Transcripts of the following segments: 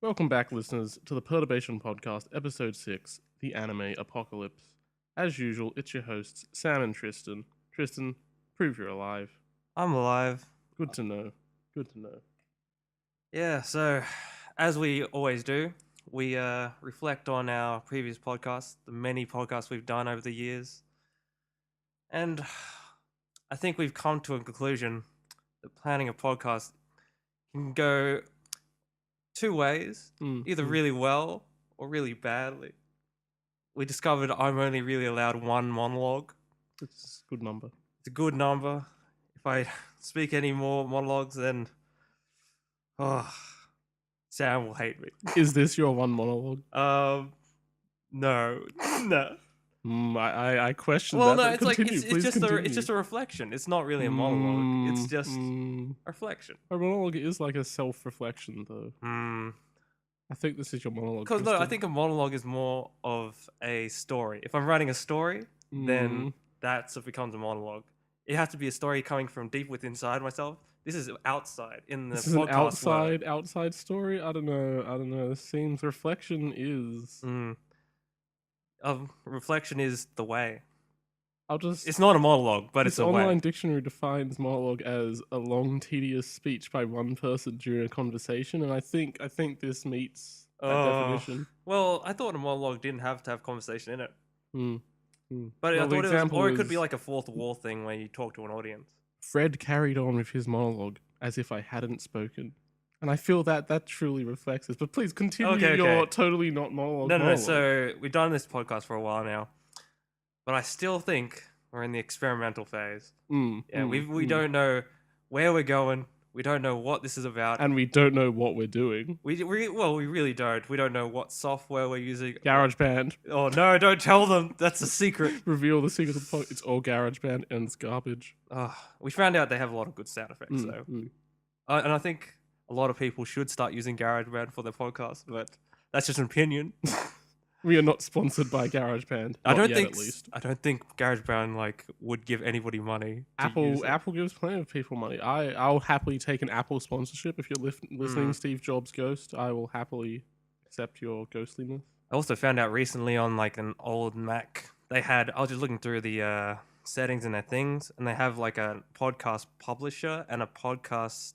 Welcome back, listeners, to the Perturbation Podcast, Episode 6, The Anime Apocalypse. As usual, it's your hosts, Sam and Tristan. Tristan, prove you're alive. I'm alive. Good to know. Good to know. Yeah, so as we always do, we reflect on our previous podcasts, the many podcasts we've done over the years. And I think we've come to a conclusion that planning a podcast can go two ways, either really well or really badly. We discovered I'm only really allowed one monologue. It's a good number. It's a good number. If I speak any more monologues, then Sam will hate me. Is this your one monologue? No. I question Well, that. no, it's continue, like it's just a reflection. It's not really a monologue. It's just a reflection. A monologue is like a self-reflection, though. I think this is your monologue. Because no, I think a monologue is more of a story. If I'm writing a story, then that becomes a monologue. It has to be a story coming from deep within inside myself. This is outside in the this podcast. Is an outside story. I don't know. It seems reflection is. Reflection is the way. It's not a monologue, but it's a way. The online dictionary defines monologue as a long, tedious speech by one person during a conversation, and I think this meets that definition. Well, I thought a monologue didn't have to have conversation in it. But well, I thought it could be like a fourth wall thing where you talk to an audience. Fred carried on with his monologue as if I hadn't spoken. And I feel that truly reflects this. But please continue your totally not monologue. No. So we've done this podcast for a while now. But I still think we're in the experimental phase. We don't know where we're going. We don't know what this is about. And we don't know what we're doing. We really don't. We don't know what software we're using. GarageBand. Oh, no, don't tell them. That's a secret. Reveal the secret of the podcast. It's all GarageBand and it's garbage. We found out they have a lot of good sound effects, though. And I think a lot of people should start using GarageBand for their podcast, but that's just an opinion. We are not sponsored by GarageBand. I don't think GarageBand would give anybody money. Apple gives plenty of people money. I'll happily take an Apple sponsorship if you're listening. Steve Jobs Ghost. I will happily accept your ghostliness. I also found out recently on an old Mac I was just looking through the settings in their things, and they have a podcast publisher and a podcast.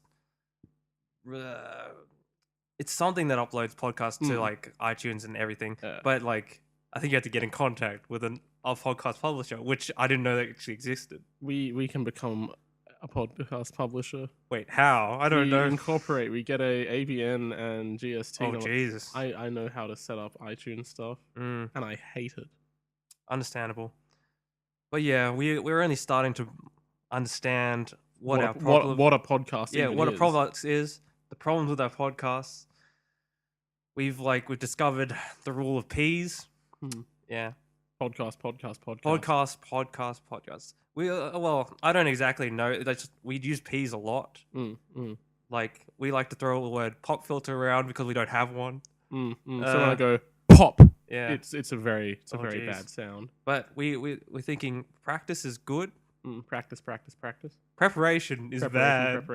It's something that uploads podcasts to iTunes and everything. But I think you have to get in contact with a podcast publisher, which I didn't know that actually existed. We can become a podcast publisher. Wait, how? I don't know. Incorporate. We get a ABN and GST. Oh, Jesus. I know how to set up iTunes stuff, and I hate it. Understandable. But yeah, we're only starting to understand what a podcast what a podcast is. The problems with our podcasts. We've discovered the rule of P's. Yeah. Podcast. We I don't exactly know. We use P's a lot. We like to throw the word pop filter around because we don't have one. So when I go pop, it's a very bad sound. But we're thinking practice is good. Practice. Preparation is bad.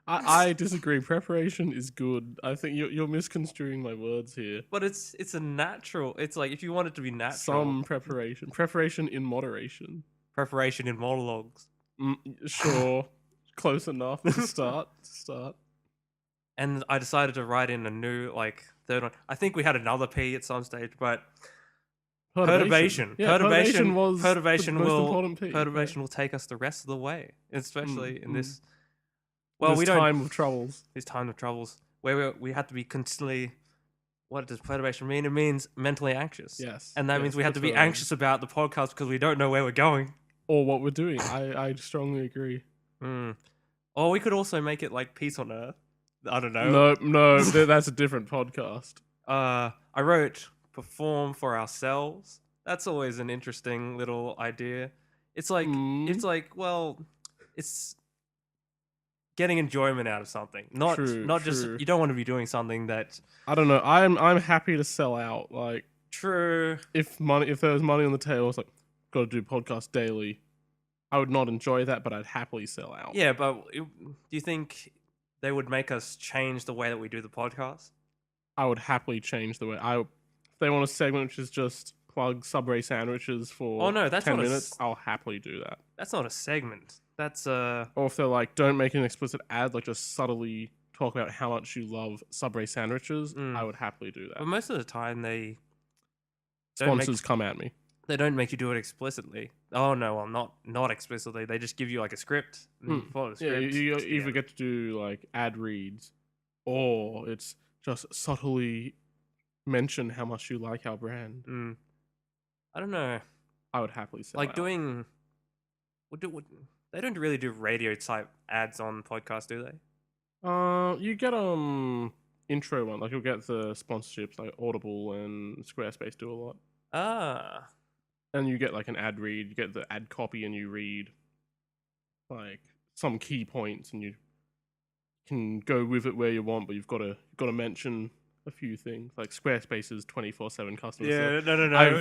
I disagree. Preparation is good. I think you're misconstruing my words here. But it's a natural. It's if you want it to be natural. Some preparation. Preparation in moderation. Preparation in monologues. Sure. Close enough to start. And I decided to write in a new third one. I think we had another P at some stage, but Perturbation. Yeah, perturbation was the most important P. Perturbation will take us the rest of the way, especially in this. Well, time of troubles. This time of troubles, where we have to be constantly. What does perturbation mean? It means mentally anxious. Yes, and that means we have to be anxious about the podcast because we don't know where we're going or what we're doing. I strongly agree. Or we could also make it like Peace on Earth. I don't know. No, that's a different podcast. I wrote Perform for Ourselves. That's always an interesting little idea. It's it's getting enjoyment out of something. Not just you don't want to be doing something that I don't know. I'm happy to sell out. True. If there was money on the table, it's got to do podcast daily. I would not enjoy that, but I'd happily sell out. Yeah, but do you think they would make us change the way that we do the podcast? I would happily change the way if they want a segment which is just plug Subway sandwiches for Oh no, that's 10 not minutes, I'll happily do that. that's not a segment. That's Or if they're like, don't make an explicit ad, like just subtly talk about how much you love Subway sandwiches, I would happily do But that. most of the time don't make Sponsors come at me. they don't make you do it explicitly. Oh no, well not explicitly. They just give you like a script. And you follow the Yeah, script. you to the either end. get to do like ad reads, or it's just subtly mention how much you like our brand. I don't know. I would happily sell Like out. doing they don't really do radio type ads on podcasts, do they? You get intro one, like you'll get the sponsorships like Audible and Squarespace do a lot. Ah. And you get like an ad read, you get the ad copy and you read like some key points and you can go with it where you want, but you've got to mention a few things. Like Squarespace's 24/7 customer service.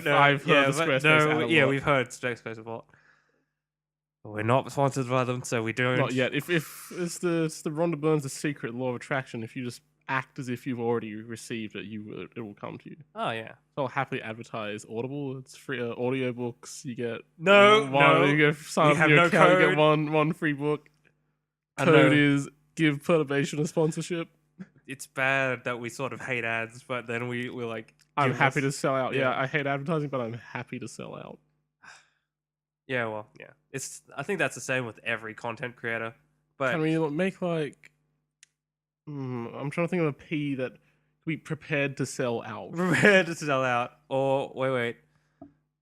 No. I've heard the Squarespace ad a lot. We've heard Squarespace a lot. But we're not sponsored by them, so we don't. Not yet. If it's the Rhonda Burns' the secret law of attraction, if you just act as if you've already received it, it will come to you. Oh yeah. So I'll happily advertise Audible. It's free audiobooks. You get No. You get sign We up have your no account. You code. get one free book. I Code know. is give Perturbation a sponsorship. It's bad that we sort of hate ads, but then we're like, I'm give happy us- to sell out. Yeah, yeah. I hate advertising, but I'm happy to sell out. Yeah, well, yeah. I think that's the same with every content creator. But Can we make like? I'm trying to think of a P that we prepared to sell out. prepare to sell out, or wait,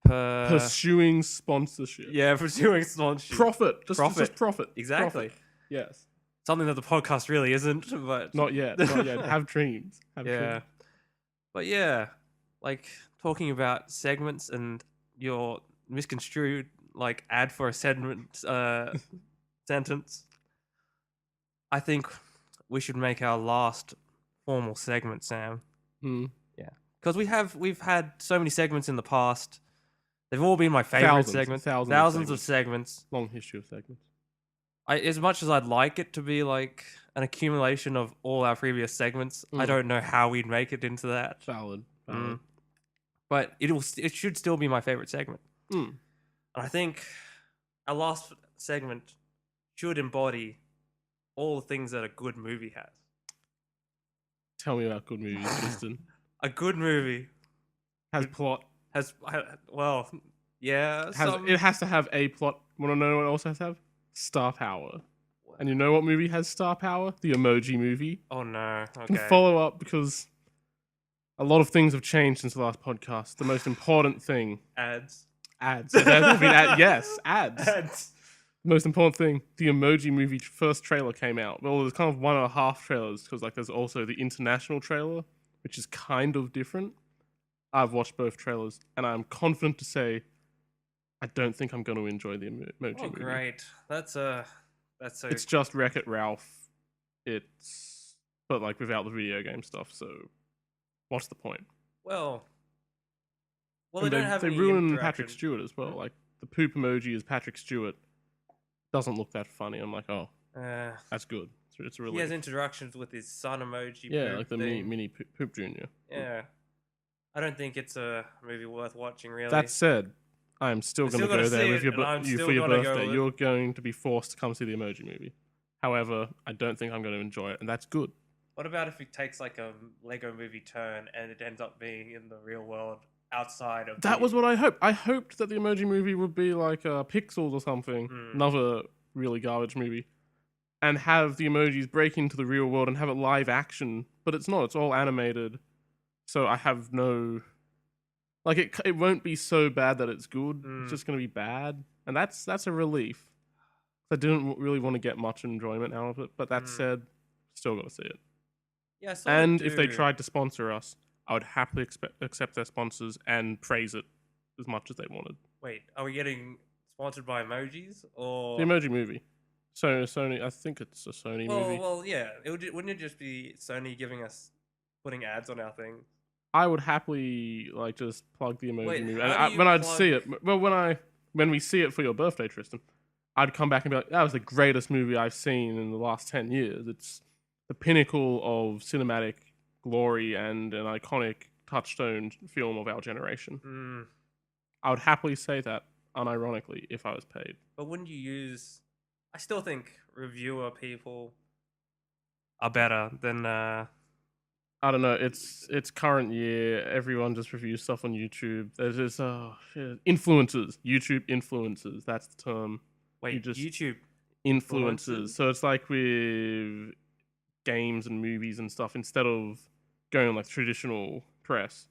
Pursuing sponsorship. yeah, pursuing sponsorship. Profit. Just Profit. profit. Exactly. Profit. Yes. Something that the podcast really isn't, but Not yet. Not yet. Have dreams. Have yeah. dreams. But yeah, like talking about segments and your misconstrued like ad for a segment sentence. I think we should make our last formal segment, Sam. Yeah, because we've had so many segments in the past. They've all been my favorite segments. Thousands of segments. Long history of segments. As much as I'd like it to be like an accumulation of all our previous segments, I don't know how we'd make it into that. Valid. But it should still be my favorite segment. And I think our last segment should embody all the things that a good movie has. Tell me about good movies, Tristan. A good movie Has plot. has, well, yeah. It has to have a plot. Want to know what it also has to have? Star power. And you know what movie has star power? The Emoji Movie. Oh no. I Okay. can follow up because a lot of things have changed since the last podcast. The most important thing. Ads. Ads. Yes, ads. Ads. The most important thing, the Emoji Movie first trailer came out. Well, there's kind of 1.5 trailers because like there's also the international trailer, which is kind of different. I've watched both trailers, and I'm confident to say I don't think I'm going to enjoy the Emoji Oh Movie. great. That's so. It's just Wreck-It Ralph. But like without the video game stuff. So, what's the point? Well, And they don't have they any ruin interaction. Patrick Stewart as well. Like the poop emoji is Patrick Stewart. Doesn't look that funny. I'm like, oh, that's good. It's a He relief. has interactions with his son emoji. Yeah, poop like the thing. mini poop junior. Yeah. I don't think it's a movie worth watching, really. That said, I'm still I'm going to still go gonna there see with it, your and I'm you still for your gonna go birthday. with- You're going to be forced to come see the Emoji Movie. However, I don't think I'm going to enjoy it, and that's good. What about if it takes like a Lego movie turn and it ends up being in the real world outside of That was what I hoped. I hoped that the Emoji Movie would be like Pixels or something, another really garbage movie, and have the emojis break into the real world and have it live action. But it's not. It's all animated. So I have no... Like, it won't be so bad that it's good. It's just going to be bad. And that's a relief. I didn't really want to get much enjoyment out of it. But that said, still got to see it. Yeah, I sort of And if they do. tried to sponsor us, I would happily accept their sponsors and praise it as much as they wanted. Wait, are we getting sponsored by emojis or? The Emoji Movie. So Sony, I think it's a Sony movie. Well, yeah. Wouldn't it just be Sony putting ads on our thing? I would happily like just plug the Emoji Wait, Movie. how And do you when I'd plug- see it, well, when we see it for your birthday, Tristan, I'd come back and be like, that was the greatest movie I've seen in the last 10 years. It's the pinnacle of cinematic glory and an iconic touchstone film of our generation. I would happily say that, unironically, if I was paid. But wouldn't you use? I still think reviewer people are better than. I don't know. It's current year. Everyone just reviews stuff on YouTube. There's just influencers. YouTube influencers. That's the term. Wait, YouTube influencers. So it's like with games and movies and stuff. Instead of going on like traditional press,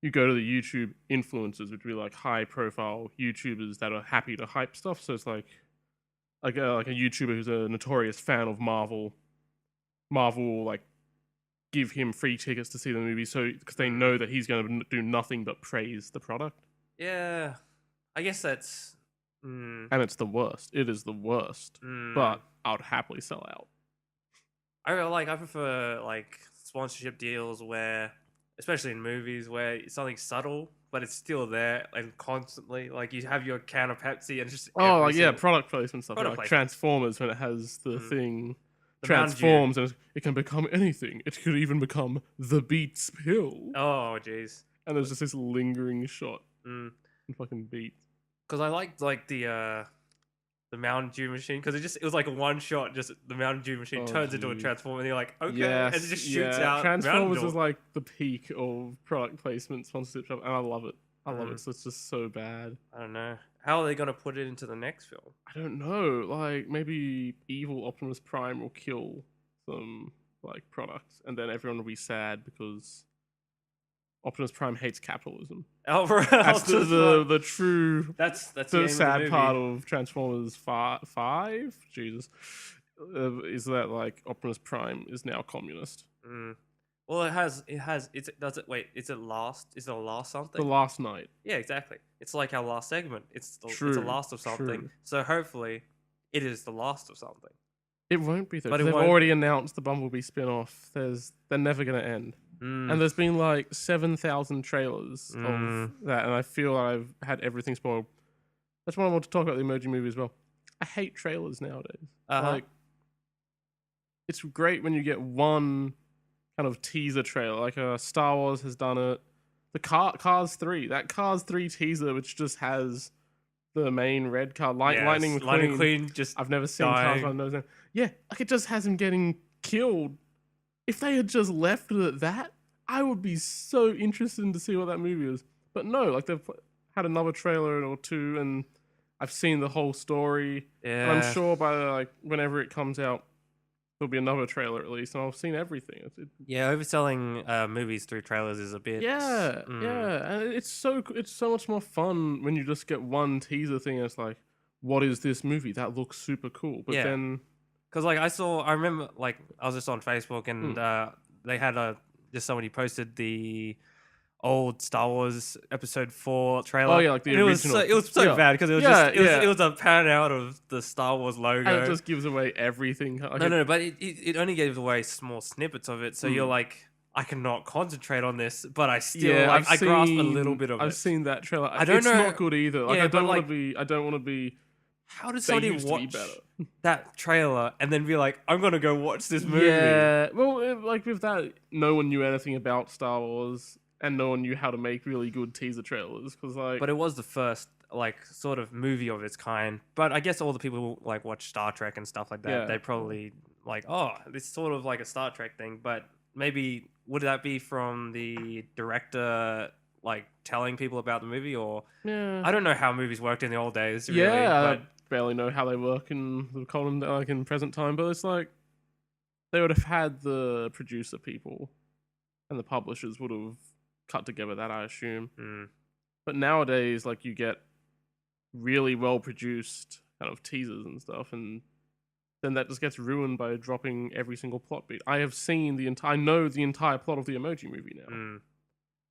you go to the YouTube influencers, which would be like high profile YouTubers that are happy to hype stuff. So it's like a YouTuber who's a notorious fan of Marvel. Marvel will like give him free tickets to see the movie, so because they know that he's going to do nothing but praise the product. Yeah, I guess that's. And it's the worst. It is the worst. But I would happily sell out. I prefer like sponsorship deals where, especially in movies, where it's something subtle but it's still there and constantly. Like you have your can of Pepsi and just product placement stuff. Like Transformers, when it has the thing transforms and it can become anything. It could even become the Beats pill. Oh jeez. And there's just this lingering shot. And fucking Beats. Because I liked like the Mountain Dew machine, because it was like a one shot, just the Mountain Dew machine turns into a transformer and you're like, okay, and it just shoots out. Transformers is like the peak of product placement sponsorship, and I love it. I love it. So it's just so bad. I don't know. How are they going to put it into the next film? I don't know. Like maybe evil Optimus Prime will kill some like products, and then everyone will be sad because Optimus Prime hates capitalism. Oh, right. That's the true. That's the sad part of Transformers 5. Jesus, is that like Optimus Prime is now communist. Well, is it last? Is it a last something? The last night. Yeah, exactly. It's like our last segment. It's the last of something. True. So hopefully, it is the last of something. It won't be though. But they've already announced the Bumblebee spin-off. They're never gonna end. And there's been like 7,000 trailers of that, and I feel I've had everything spoiled. That's why I want to talk about the Emoji Movie as well. I hate trailers nowadays. Like, it's great when you get one kind of teaser trailer, like Star Wars has done it. The Cars 3, that Cars 3 teaser, which just has the main red car, Lightning McQueen. Just I've never seen Cars 1. Yeah, like it just has him getting killed. If they had just left it at that, I would be so interested to see what that movie is. But no, like they've had another trailer or two, and I've seen the whole story. Yeah. And I'm sure by like whenever it comes out, there'll be another trailer at least, and I've seen everything. Overselling movies through trailers is a bit. Yeah, and it's so much more fun when you just get one teaser thing. And it's like, what is this movie? That looks super cool. But then. Because like I remember like I was just on Facebook and they had just somebody posted the old Star Wars Episode 4 trailer. Oh yeah, like the original. It was so bad because it was a pan out of the Star Wars logo. And it just gives away everything. Like But it only gave away small snippets of it, so you're like, I cannot concentrate on this, but I still I grasp a little bit of it. I've seen that trailer. I don't know. It's not good either. Like I don't want to be. How does somebody watch that trailer and then be like, I'm going to go watch this movie? Yeah, well, like with that, no one knew anything about Star Wars and no one knew how to make really good teaser trailers. But it was the first, like, sort of movie of its kind. But I guess all the people who, like, watch Star Trek and stuff like that, they probably, like, oh, this is sort of like a Star Trek thing. But maybe, would that be from the director, like, telling people about the movie? Or I don't know how movies worked in the old days, really. I barely know how they work in in present time, but it's like they would have had the producer people and the publishers would have cut together that, I assume. But nowadays, like, you get really well produced kind of teasers and stuff, and then that just gets ruined by dropping every single plot beat. I know the entire plot of the Emoji Movie now. And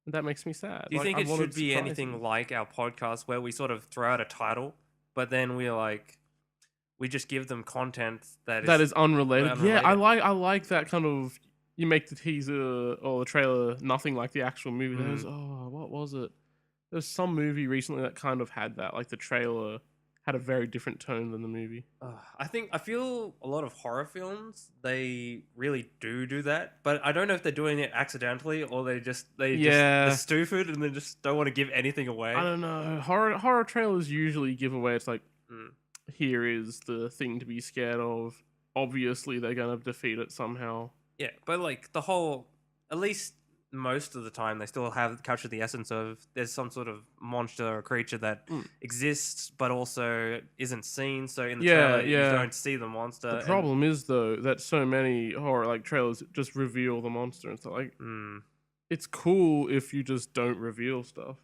that makes me sad. Do you think it should be anything like our podcast where we sort of throw out a title, but then we just give them content that is unrelated? Yeah, I like that kind of. You make the teaser or the trailer nothing like the actual movie. What was it? There's some movie recently that kind of had that, like the trailer had a very different tone than the movie. I feel a lot of horror films they really do that, but I don't know if they're doing it accidentally or they're Yeah. stupid and they just don't want to give anything away. I don't know. Horror trailers usually give away. It's like, Mm. here is the thing to be scared of. Obviously, they're gonna defeat it somehow. Yeah, but like the whole, at least most of the time, they still have captured the essence of there's some sort of monster or creature that exists, but also isn't seen. So in the trailer, you don't see the monster. The problem is though that so many horror like trailers just reveal the monster and stuff. Like, it's cool if you just don't reveal stuff.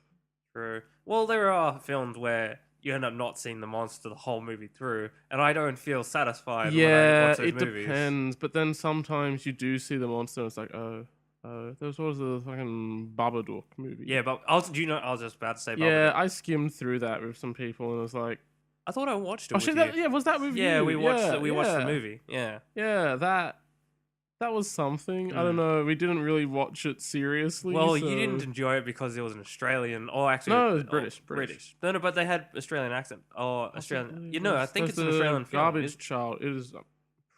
True. Well, there are films where you end up not seeing the monster the whole movie through, and I don't feel satisfied when I watch those movies. Depends. But then sometimes you do see the monster and it's like, there was the fucking Babadook movie. Yeah, but I was just about to say Babadook. Yeah, I skimmed through that with some people and it was like, I thought I watched it. Oh shit! Was that movie? Yeah, we watched the movie. Yeah, that was something. I don't Mm. know. We didn't really watch it seriously. Well, so- you didn't enjoy it because it was an Australian, or actually, No, it was British. No, but they had Australian accent. Or Australian. You know, I think it's an the Australian film. Garbage Child. It is. I'm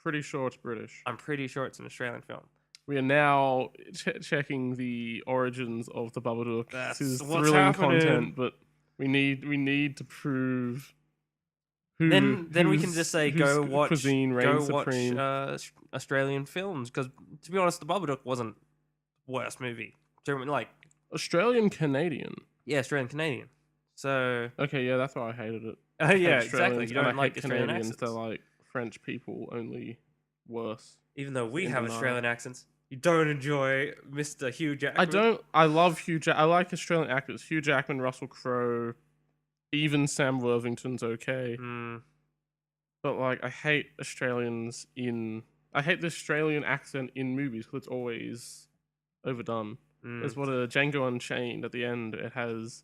pretty sure it's British. I'm pretty sure it's an Australian film. We are now checking the origins of the Babadook. That's This is what's thrilling happening. content, but we need to prove. Then we can just say go watch cuisine reigns supreme. Australian films, because to be honest, the Babadook wasn't the worst movie. Like Australian Canadian. yeah, Australian Canadian. So Okay, yeah, that's why I hated it. yeah, Australians, exactly. You and don't I like hate Australian Canadians. accents, They're like French people, only worse. even though we in have denial. Australian accents. You don't enjoy Mr. Hugh Jackman. I love Hugh I like Australian actors. Hugh Jackman, Russell Crowe, even Sam Worthington's okay. But like, I hate the Australian accent in movies because it's always overdone. There's what a Django Unchained at the end. It has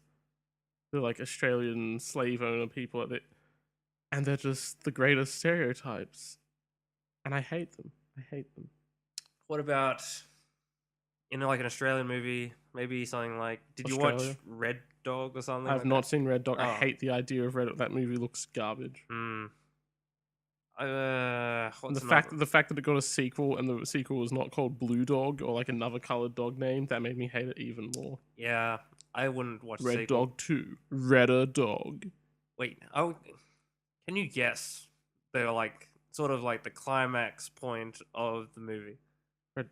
the like Australian slave owner people at it, and they're just the greatest stereotypes, and I hate them. What about like an Australian movie? Maybe something like, did you watch Australia? Red Dog or something? I've like not seen Red Dog. I Oh. hate the idea of Red Dog. That movie looks garbage. What's The fact that it got a sequel and the sequel was not called Blue Dog or like another colored dog name, that made me hate it even more. Yeah, I wouldn't watch the Red sequel. Dog 2. Redder Dog. Wait, can you guess the like sort of like the climax point of the movie?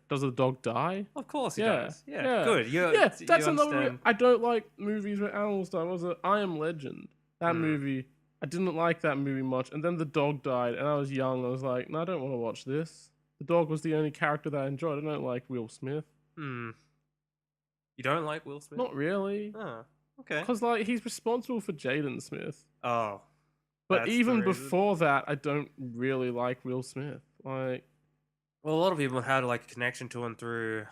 Does the dog die? Of course he Yeah, does. Yeah, yeah. good. That's you another. understand. I don't like movies where animals die. Was it I Am Legend? That Mm. movie. I didn't like that movie much. And then the dog died, and I was young. I was like, no, I don't want to watch this. The dog was the only character that I enjoyed. I don't like Will Smith. You don't like Will Smith? Not really. Oh, okay. Because like he's responsible for Jaden Smith. Oh, But that's the even reason. before that, I don't really like Will Smith. Like Well, a lot of people had like a connection to him through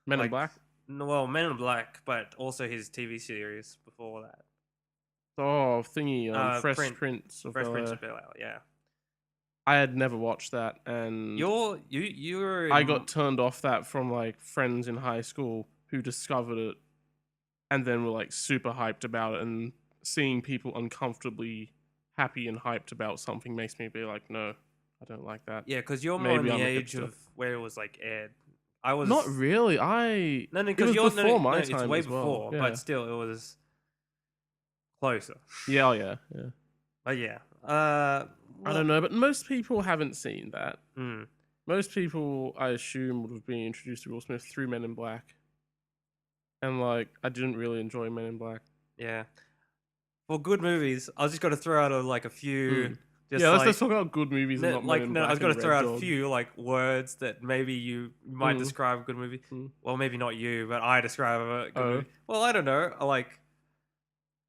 Men in like, Black. Well, Men in Black, but also his TV series before that. Oh, thingy, Fresh Prince- Prince of Fresh Prince Bel-Air. of Bel-Air, yeah. I had never watched that, and You're I got turned off that from like friends in high school who discovered it, and then were like super hyped about it. And seeing people uncomfortably happy and hyped about something makes me be like, no, I don't like that. Yeah, because you're more in Maybe the I'm a age hipster. of where it was like aired. I was Not really. No, it because was you're before my it's time way as well. before, Yeah. but still, it was closer. Yeah, But yeah, I don't know, but most people haven't seen that. Mm. Most people, I assume, would have been introduced to Will Smith through Men in Black. And like, I didn't really enjoy Men in Black. Yeah. For good movies, I was just got to throw out a few. Just Yeah, like, let's talk about good movies and not Men in Black. I was going and to throw Red out a Dog. few like words that maybe you might Mm. describe a good movie. Mm. Well, maybe not you, but I describe a good Oh. movie. Well, I don't know.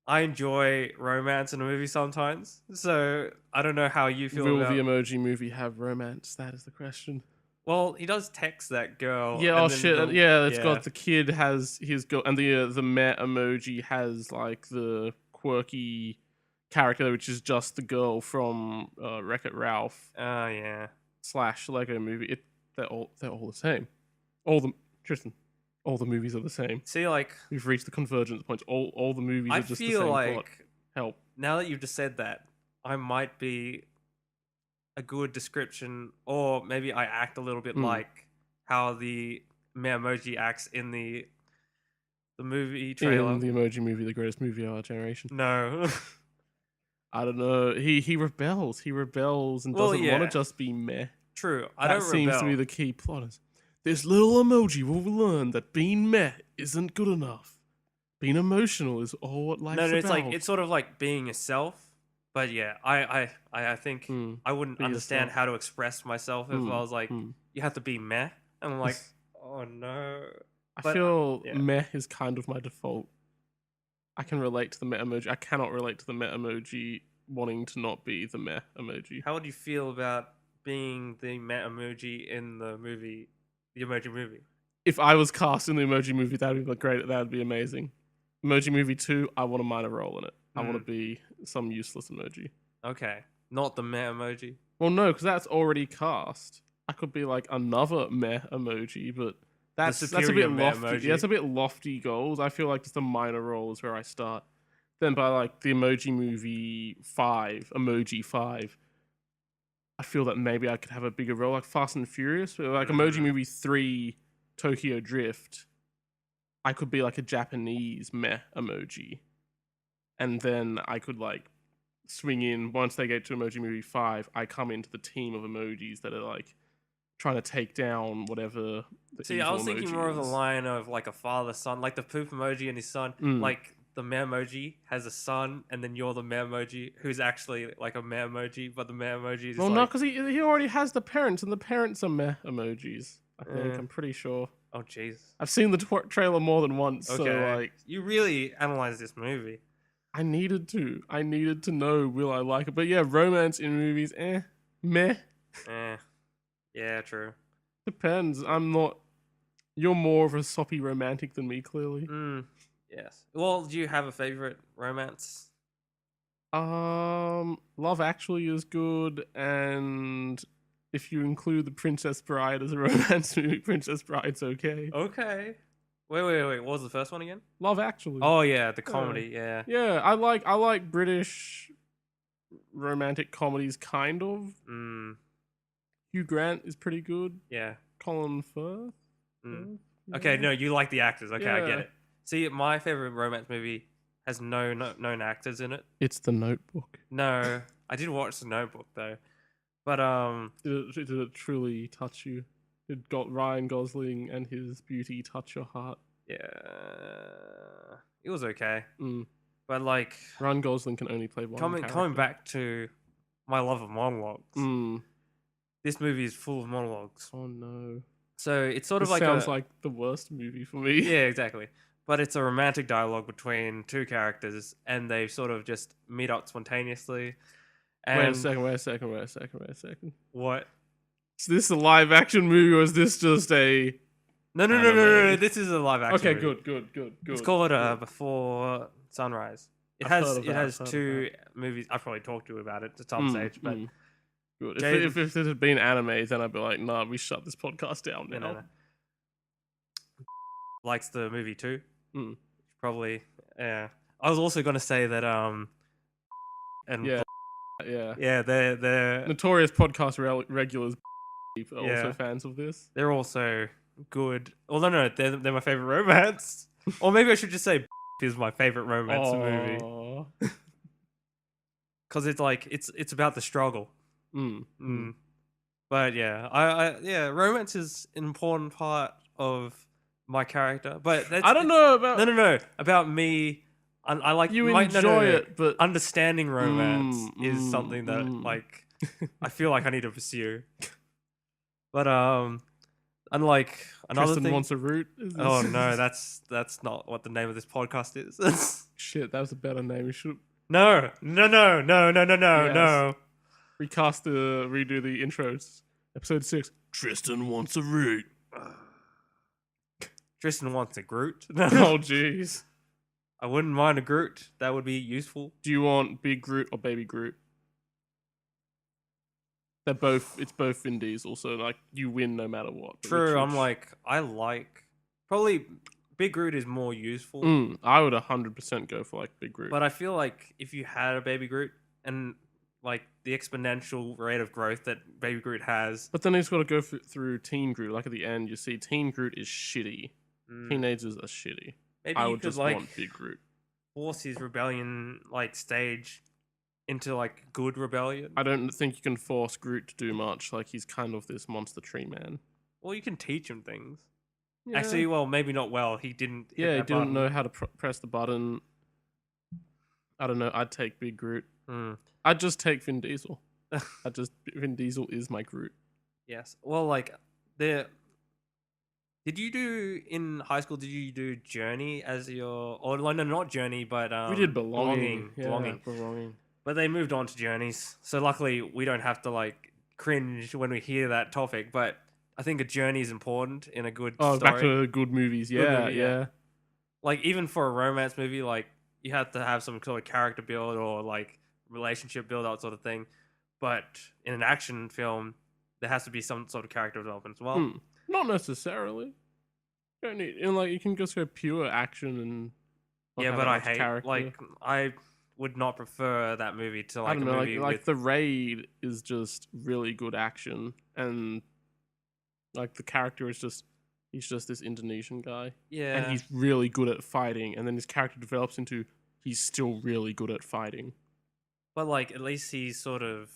I enjoy romance in a movie sometimes, so I don't know how you feel Will about. the Emoji Movie have romance? That is the question. Well, he does text that girl. Yeah. and Oh then shit. the- Yeah. It's got the kid has his girl, and the Met emoji has like the quirky character, which is just the girl from Wreck-It Ralph Oh yeah. / Lego Movie. They're all the same. Tristan, all the movies are the same. See, like We've reached the convergence points. All the movies I are just the feel same like plot. Help. now that you've just said that, I might be a good description, or maybe I act a little bit like how the meh emoji acts in the movie trailer. In the Emoji Movie, the greatest movie of our generation. No. I don't know. He rebels. He rebels and Well, doesn't want to yeah. just be meh. True. I That don't seems rebel. to be the key plot. Is this little emoji will learn that being meh isn't good enough. Being emotional is all what life's No, it's about. like it's sort of like being yourself. But yeah, I think I wouldn't Be understand yourself. how to express myself if I was like, mm. you have to be meh. And I'm like, oh no. I But, feel yeah. meh is kind of my default. I can relate to the meh emoji. I cannot relate to the meh emoji wanting to not be the meh emoji. How would you feel about being the meh emoji in the movie, the Emoji Movie? If I was cast in the Emoji Movie, that would be great. That would be amazing. Emoji Movie 2, I want a minor role in it. I want to be some useless emoji. Okay, not the meh emoji. Well, no, because that's already cast. I could be like another meh emoji, but that's a superior bit meh lofty. emoji. Yeah, it's a bit lofty goals. I feel like just a minor role is where I start. Then by like the Emoji Movie 5, Emoji 5, I feel that maybe I could have a bigger role, like Fast and Furious, but like Emoji Movie 3, Tokyo Drift. I could be like a Japanese meh emoji, and then I could like swing in once they get to Emoji Movie 5. I come into the team of emojis that are like trying to take down whatever the See, evil I was thinking emoji more of the is. line of like a father son, like the poop emoji and his son. Like the meh emoji has a son, and then you're the meh emoji who's actually like a meh emoji, but the meh emoji is Well, like, no, because he already has the parents, and the parents are meh emojis. I think I'm pretty sure. oh jeez. I've seen the trailer more than once, Okay, so like you really analyze this movie. I needed to know will I like it. But yeah, romance in movies, meh. Yeah, true. Depends. I'm not. You're more of a soppy romantic than me, clearly. Yes. Well, do you have a favorite romance? Love Actually is good, and if you include The Princess Bride as a romance movie, Princess Bride's okay. Okay. Wait. What was the first one again? Love Actually. Oh yeah, the comedy. Yeah. Yeah, I like British romantic comedies, kind of. Hugh Grant is pretty good. Yeah. Colin Firth. Okay, no, you like the actors. Okay, I get Yeah. it. See, my favorite romance movie has no known actors in it. It's The Notebook. No, I did watch The Notebook though, but Did it truly touch you? Did Ryan Gosling and his beauty touch your heart? yeah, it was okay. Mm. But like Ryan Gosling can only play one coming character. back to my love of monologues. This movie is full of monologues. Oh no! So it's sort of This like sounds like the worst movie for me. yeah, exactly. But it's a romantic dialogue between two characters, and they sort of just meet up spontaneously. And Wait a second. what? Is this a live action movie or is this just a? No. This is a live action. Okay, movie. good. It's called Before Sunrise. It has two movies. I've probably talked to you about it at some stage, but good. If it had been anime, then I'd be like, nah, we shut this podcast down now. No. Likes the movie too. Probably. Yeah. I was also gonna say that and yeah, they're notorious podcast regulars are also fans of this. They're also good. Well, no, they're my favorite romance. Or maybe I should just say is my favorite romance movie. Because it's like it's about the struggle. But yeah, romance is an important part of my character. But that's, I don't know about no about me. I like you enjoy it, but understanding romance is something that like I feel like I need to pursue. But unlike another Tristan thing, wants a root. oh no, that's not what the name of this podcast is. Shit, that was a better name. We should No. recast redo the intros. Episode 6. Tristan wants a root. Tristan wants a Groot. Oh jeez. I wouldn't mind a Groot. That would be useful. Do you want Big Groot or Baby Groot? It's both Vin Diesel, so like you win no matter what. True, I like probably Big Groot is more useful. I would 100% go for like Big Groot. But I feel like if you had a Baby Groot and like the exponential rate of growth that Baby Groot has. But then he's got to go through Teen Groot. Like at the end, you see Teen Groot is shitty. Teenagers are shitty. Maybe I you would could just like want Big Groot. force his rebellion like stage into like good rebellion. I don't think you can force Groot to do much. Like he's kind of this monster tree man. Well, you can teach him things. Yeah. Actually, well, maybe not well. He didn't. Yeah, he hit that didn't button. know how to press the button. I don't know. I'd take Big Groot. Mm. I'd just take Vin Diesel. Vin Diesel is my Groot. Yes. Well, like there. Did you do in high school? Did you do Journey as your, or no, not Journey, but We did belonging. belonging. But they moved on to Journeys, so luckily we don't have to like cringe when we hear that topic. But I think a journey is important in a good story. Back to good movies. Yeah, movie, yeah. Like even for a romance movie, like you have to have some sort of character build or like relationship build, that sort of thing. But in an action film, there has to be some sort of character development as well. Not necessarily. You don't need, you can just go pure action and. Yeah, but I hate character. I would not prefer that movie to like I don't know, a movie like The Raid is just really good action, and like the character is just he's just this Indonesian guy. Yeah, and he's really good at fighting, and then his character develops into he's still really good at fighting. But like at least he's sort of.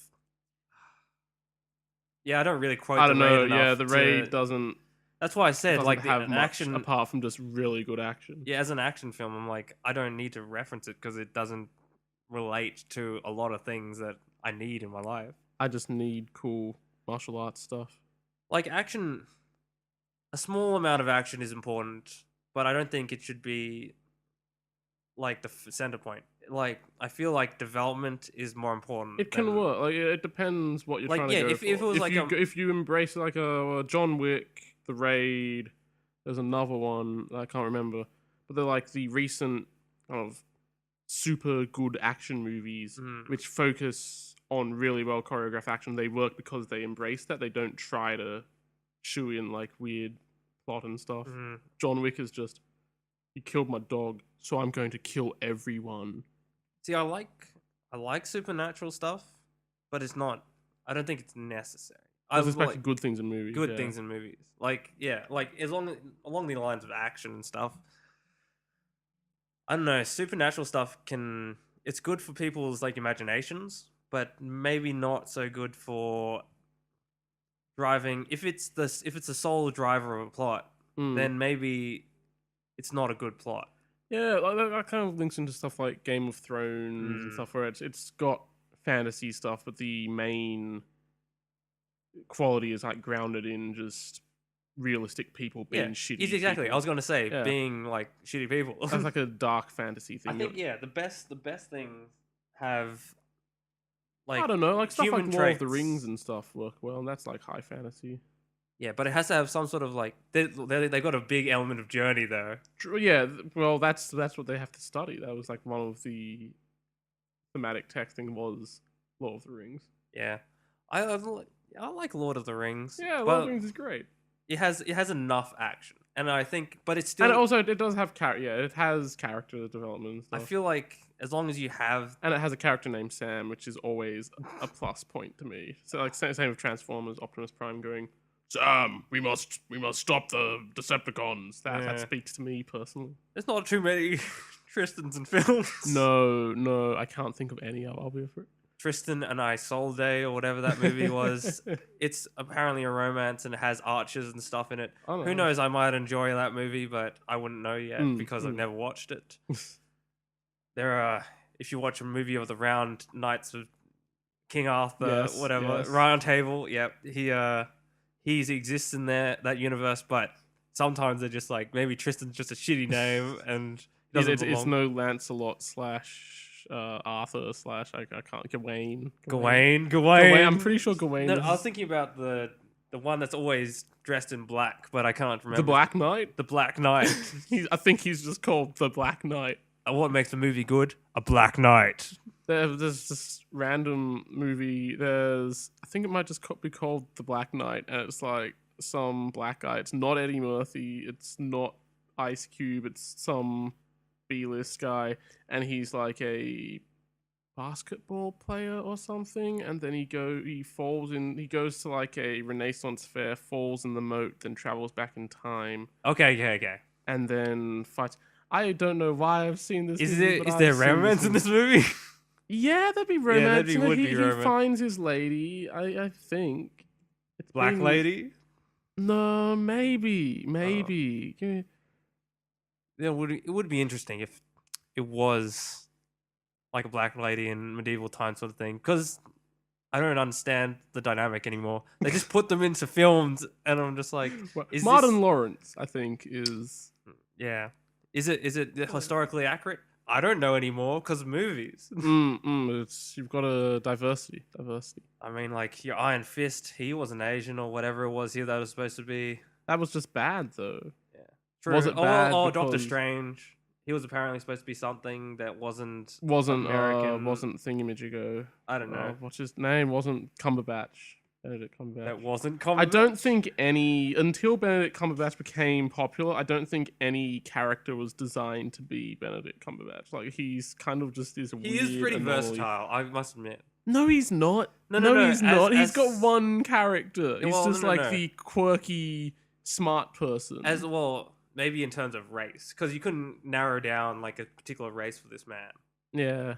Yeah, I don't really quote. I don't know. Yeah, The Raid doesn't. That's why I said like have an much action apart from just really good action. Yeah, as an action film, I'm like I don't need to reference it because it doesn't relate to a lot of things that I need in my life. I just need cool martial arts stuff. Like action, a small amount of action is important, but I don't think it should be like the center point. Like I feel like development is more important. It can work. Like it depends what you're trying to go for. If it was if you embrace like a John Wick, The Raid, there's another one that I can't remember, but they're like the recent kind of super good action movies which focus on really well choreographed action. They work because they embrace that. They don't try to shoe in like weird plot and stuff. John Wick is just, you killed my dog, so I'm going to kill everyone. See, I like supernatural stuff, but it's not. I don't think it's necessary. There's like good things in movies. Good things in movies, like as long along the lines of action and stuff. I don't know. Supernatural stuff it's good for people's like imaginations, but maybe not so good for driving. If it's the sole driver of a plot, then maybe it's not a good plot. Yeah, like that kind of links into stuff like Game of Thrones and stuff where it's got fantasy stuff, but the main quality is like grounded in just realistic people being shitty. Exactly. People. I was going to say being like shitty people. That's like a dark fantasy thing. I think the best things have like I don't know, like stuff like traits. Lord of the Rings and stuff work well, and that's like high fantasy. Yeah, but it has to have some sort of like they got a big element of journey though. Yeah, well, that's what they have to study. That was like one of the thematic texting was Lord of the Rings. Yeah, I like Lord of the Rings. Yeah, Lord of the Rings is great. It has enough action, and I think, but it's still, and also it does have it has character development and stuff. I feel like as long as you have, and it has a character named Sam, which is always a plus point to me. So like same with Transformers, Optimus Prime going, Sam, we must stop the Decepticons. That speaks to me personally. There's not too many Tristans in films. No, I can't think of any. I'll be for it. Tristan and Isolde or whatever that movie was. It's apparently a romance and it has archers and stuff in it. Who knows? I might enjoy that movie, but I wouldn't know yet because I've never watched it. If you watch a movie of the Round Knights of King Arthur, Round Table, he exists in that universe, but sometimes they're just like maybe Tristan's just a shitty name and it's no Lancelot / Arthur / I can't Gawain. I'm pretty sure Gawain. No, I was thinking about the one that's always dressed in black, but I can't remember. The Black Knight. The Black Knight. I think he's just called the Black Knight. What makes the movie good? A Black Knight. There's this random movie. I think it might just be called The Black Knight, and it's like some black guy. It's not Eddie Murphy. It's not Ice Cube. It's some B-list guy, and he's like a basketball player or something, and then he goes to like a Renaissance fair, falls in the moat, then travels back in time, Okay. and then fights. I don't know why I've seen this Is movie, there but is I've there seen romance in this movie? Yeah, there'd be Yeah, romance. there in it. would be He romance. finds his lady. I think it's Black been- lady? No, maybe. Give me- Yeah, it would be interesting if it was like a black lady in medieval times sort of thing. Because I don't understand the dynamic anymore. They just put them into films, and I'm just like, Well, is Martin this... Lawrence, I think, is. Yeah. Is it historically accurate? I don't know anymore because movies. You've got a diversity. I mean, like your Iron Fist, he wasn't Asian or whatever it was here that was supposed to be. That was just bad, though. Yeah. True. Was it bad? Doctor because Strange. He was apparently supposed to be something that wasn't American. American. Wasn't Thingamajigo. I don't know. What's his name? Wasn't Cumberbatch. Benedict Cumberbatch. That wasn't I don't think until Benedict Cumberbatch became popular, I don't think any character was designed to be Benedict Cumberbatch. Like, he's kind of just this weird He is pretty anomaly. versatile, I must admit. No, he's not. No, he's not. He's as- got one character. He's Well, just no, like no. the quirky, smart person. As well, maybe in terms of race, because you couldn't narrow down like a particular race for this man. Yeah.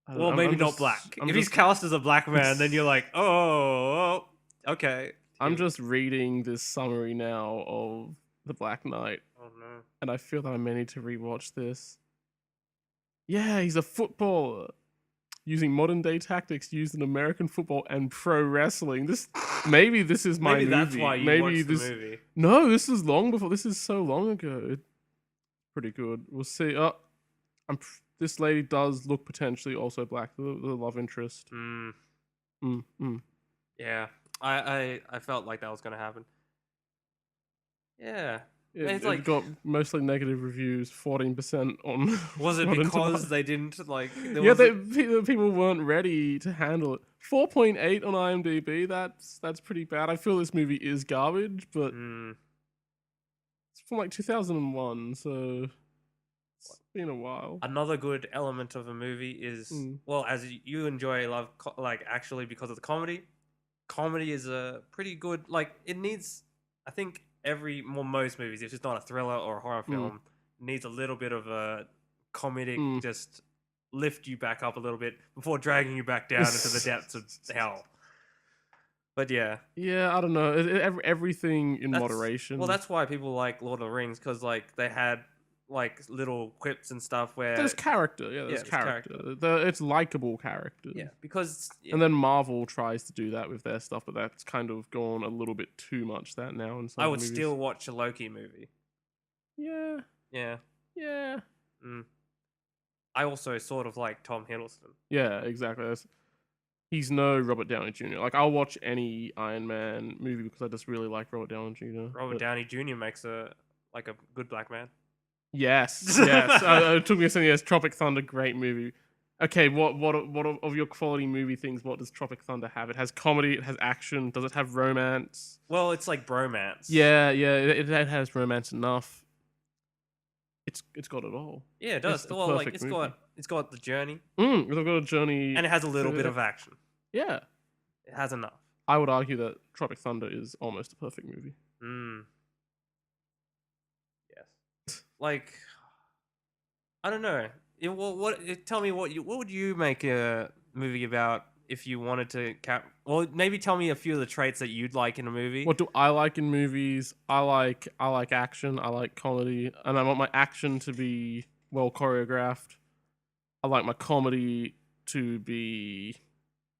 Well, maybe not black. If he's cast as a black man, then you're like, oh, okay. I'm just reading this summary now of The Black Knight, Oh no. and I feel that I may need to rewatch this. Yeah, he's a footballer using modern day tactics used in American football and pro wrestling. Maybe this is my Maybe movie. that's why you watched the movie. No, this is long before. This is so long ago. Pretty good. We'll see. This lady does look potentially also black. The love interest. Yeah, I felt like that was gonna happen. Yeah. It's It like... got mostly negative reviews, 14% on. Was it Rotten because Tomatoes. they didn't like? People weren't ready to handle it. 4.8 on IMDb. That's pretty bad. I feel this movie is garbage, but it's from like 2001, so it's been a while. Another good element of a movie is well, as you enjoy love actually because of the comedy. Comedy is a pretty good it needs. I think most movies, if it's not a thriller or a horror film, needs a little bit of a comedic just lift you back up a little bit before dragging you back down into the depths of hell. But yeah, I don't know. Everything in moderation. Well, that's why people like Lord of the Rings, because they had little quips and stuff where there's character. Yeah, there's character. It's likable characters. Yeah, because and then Marvel tries to do that with their stuff, but that's kind of gone a little bit too much that now. In some I would movies. still watch a Loki movie. Yeah. I also sort of like Tom Hiddleston. Yeah, exactly. He's no Robert Downey Jr. Like, I'll watch any Iron Man movie because I just really like Robert Downey Jr. Robert Downey Jr. makes a good black man. Yes. It took me a second. Yes, Tropic Thunder, great movie. Okay, what of your quality movie things? What does Tropic Thunder have? It has comedy. It has action. Does it have romance? Well, it's like bromance. Yeah. It has romance enough. It's got it all. Yeah, it does. Well, it's got the journey. It's got a journey, and it has a little bit of action. Yeah, it has enough. I would argue that Tropic Thunder is almost a perfect movie. Yes. I don't know. Tell me what would you make a movie about if you wanted to well, maybe tell me a few of the traits that you'd like in a movie. What do I like in movies? I like action, I like comedy, and I want my action to be well choreographed. I like my comedy to be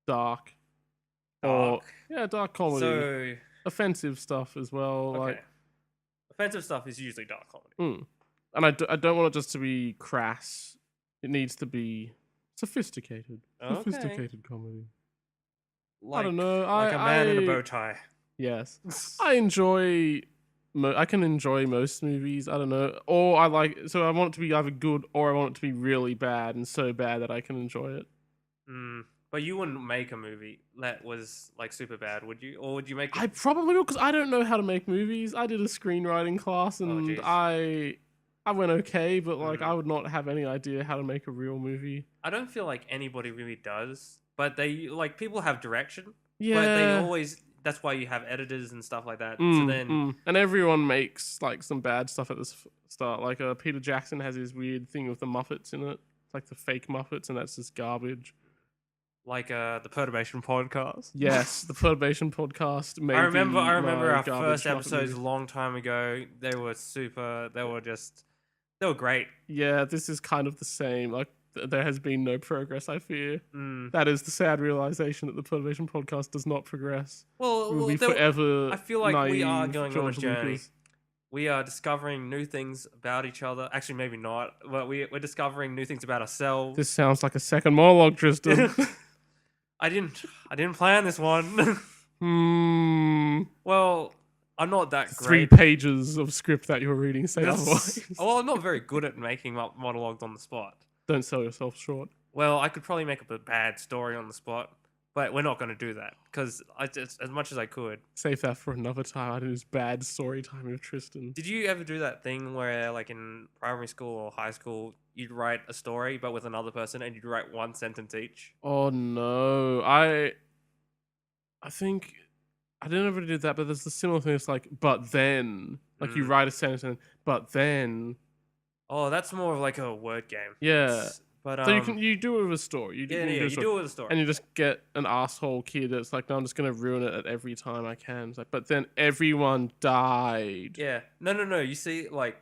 dark. Dark comedy. So offensive stuff as well. Okay. Offensive stuff is usually dark comedy. And I don't want it just to be crass. It needs to be sophisticated. Sophisticated comedy. I don't know. Like a man in a bow tie. Yes. I can enjoy most movies. I don't know. Or I want it to be either good or I want it to be really bad and so bad that I can enjoy it. But you wouldn't make a movie that was super bad, would you? Or would you make it? I probably will, because I don't know how to make movies. I did a screenwriting class and I went okay, but like I would not have any idea how to make a real movie. I don't feel like anybody really does, but they like people have direction, but they Yeah. always. That's why you have editors and stuff like that. So then, And everyone makes like some bad stuff at the start. Like Peter Jackson has his weird thing with the Muppets in it. It's like the fake Muppets, and that's just garbage. like the Perturbation podcast. Yes, the Perturbation podcast. Maybe I remember our garbage first Muppet episodes a movie. long time ago. They were super. They were great. Yeah, this is kind of the same. Like there has been no progress. I fear Mm. that is the sad realization that the Perturbation podcast does not progress. Well, It will be forever. I feel like we are naive going George on a journey. Lucas. We are discovering new things about each other. Actually, maybe not. But we're discovering new things about ourselves. This sounds like a second monologue, Tristan. I didn't plan this one. Well, I'm not that 3 great. pages of script that you're reading say otherwise. Well, I'm not very good at making up monologues on the spot. Don't sell yourself short. Well, I could probably make up a bad story on the spot, but we're not going to do that because I just as much as I could. Save that for another time. I do this bad story time with Tristan. Did you ever do that thing where, like in primary school or high school, you'd write a story but with another person and you'd write one sentence each? Oh no, I think I didn't ever do that, but there's the similar thing. It's like, but then, like you write a sentence, but then. Oh, that's more of like a word game. Yeah. But So you do it with a story. You do you a story. do it with a story. And you just get an asshole kid that's like, no, I'm just gonna ruin it at every time I can. It's like, but then everyone died. Yeah. No. You see, like,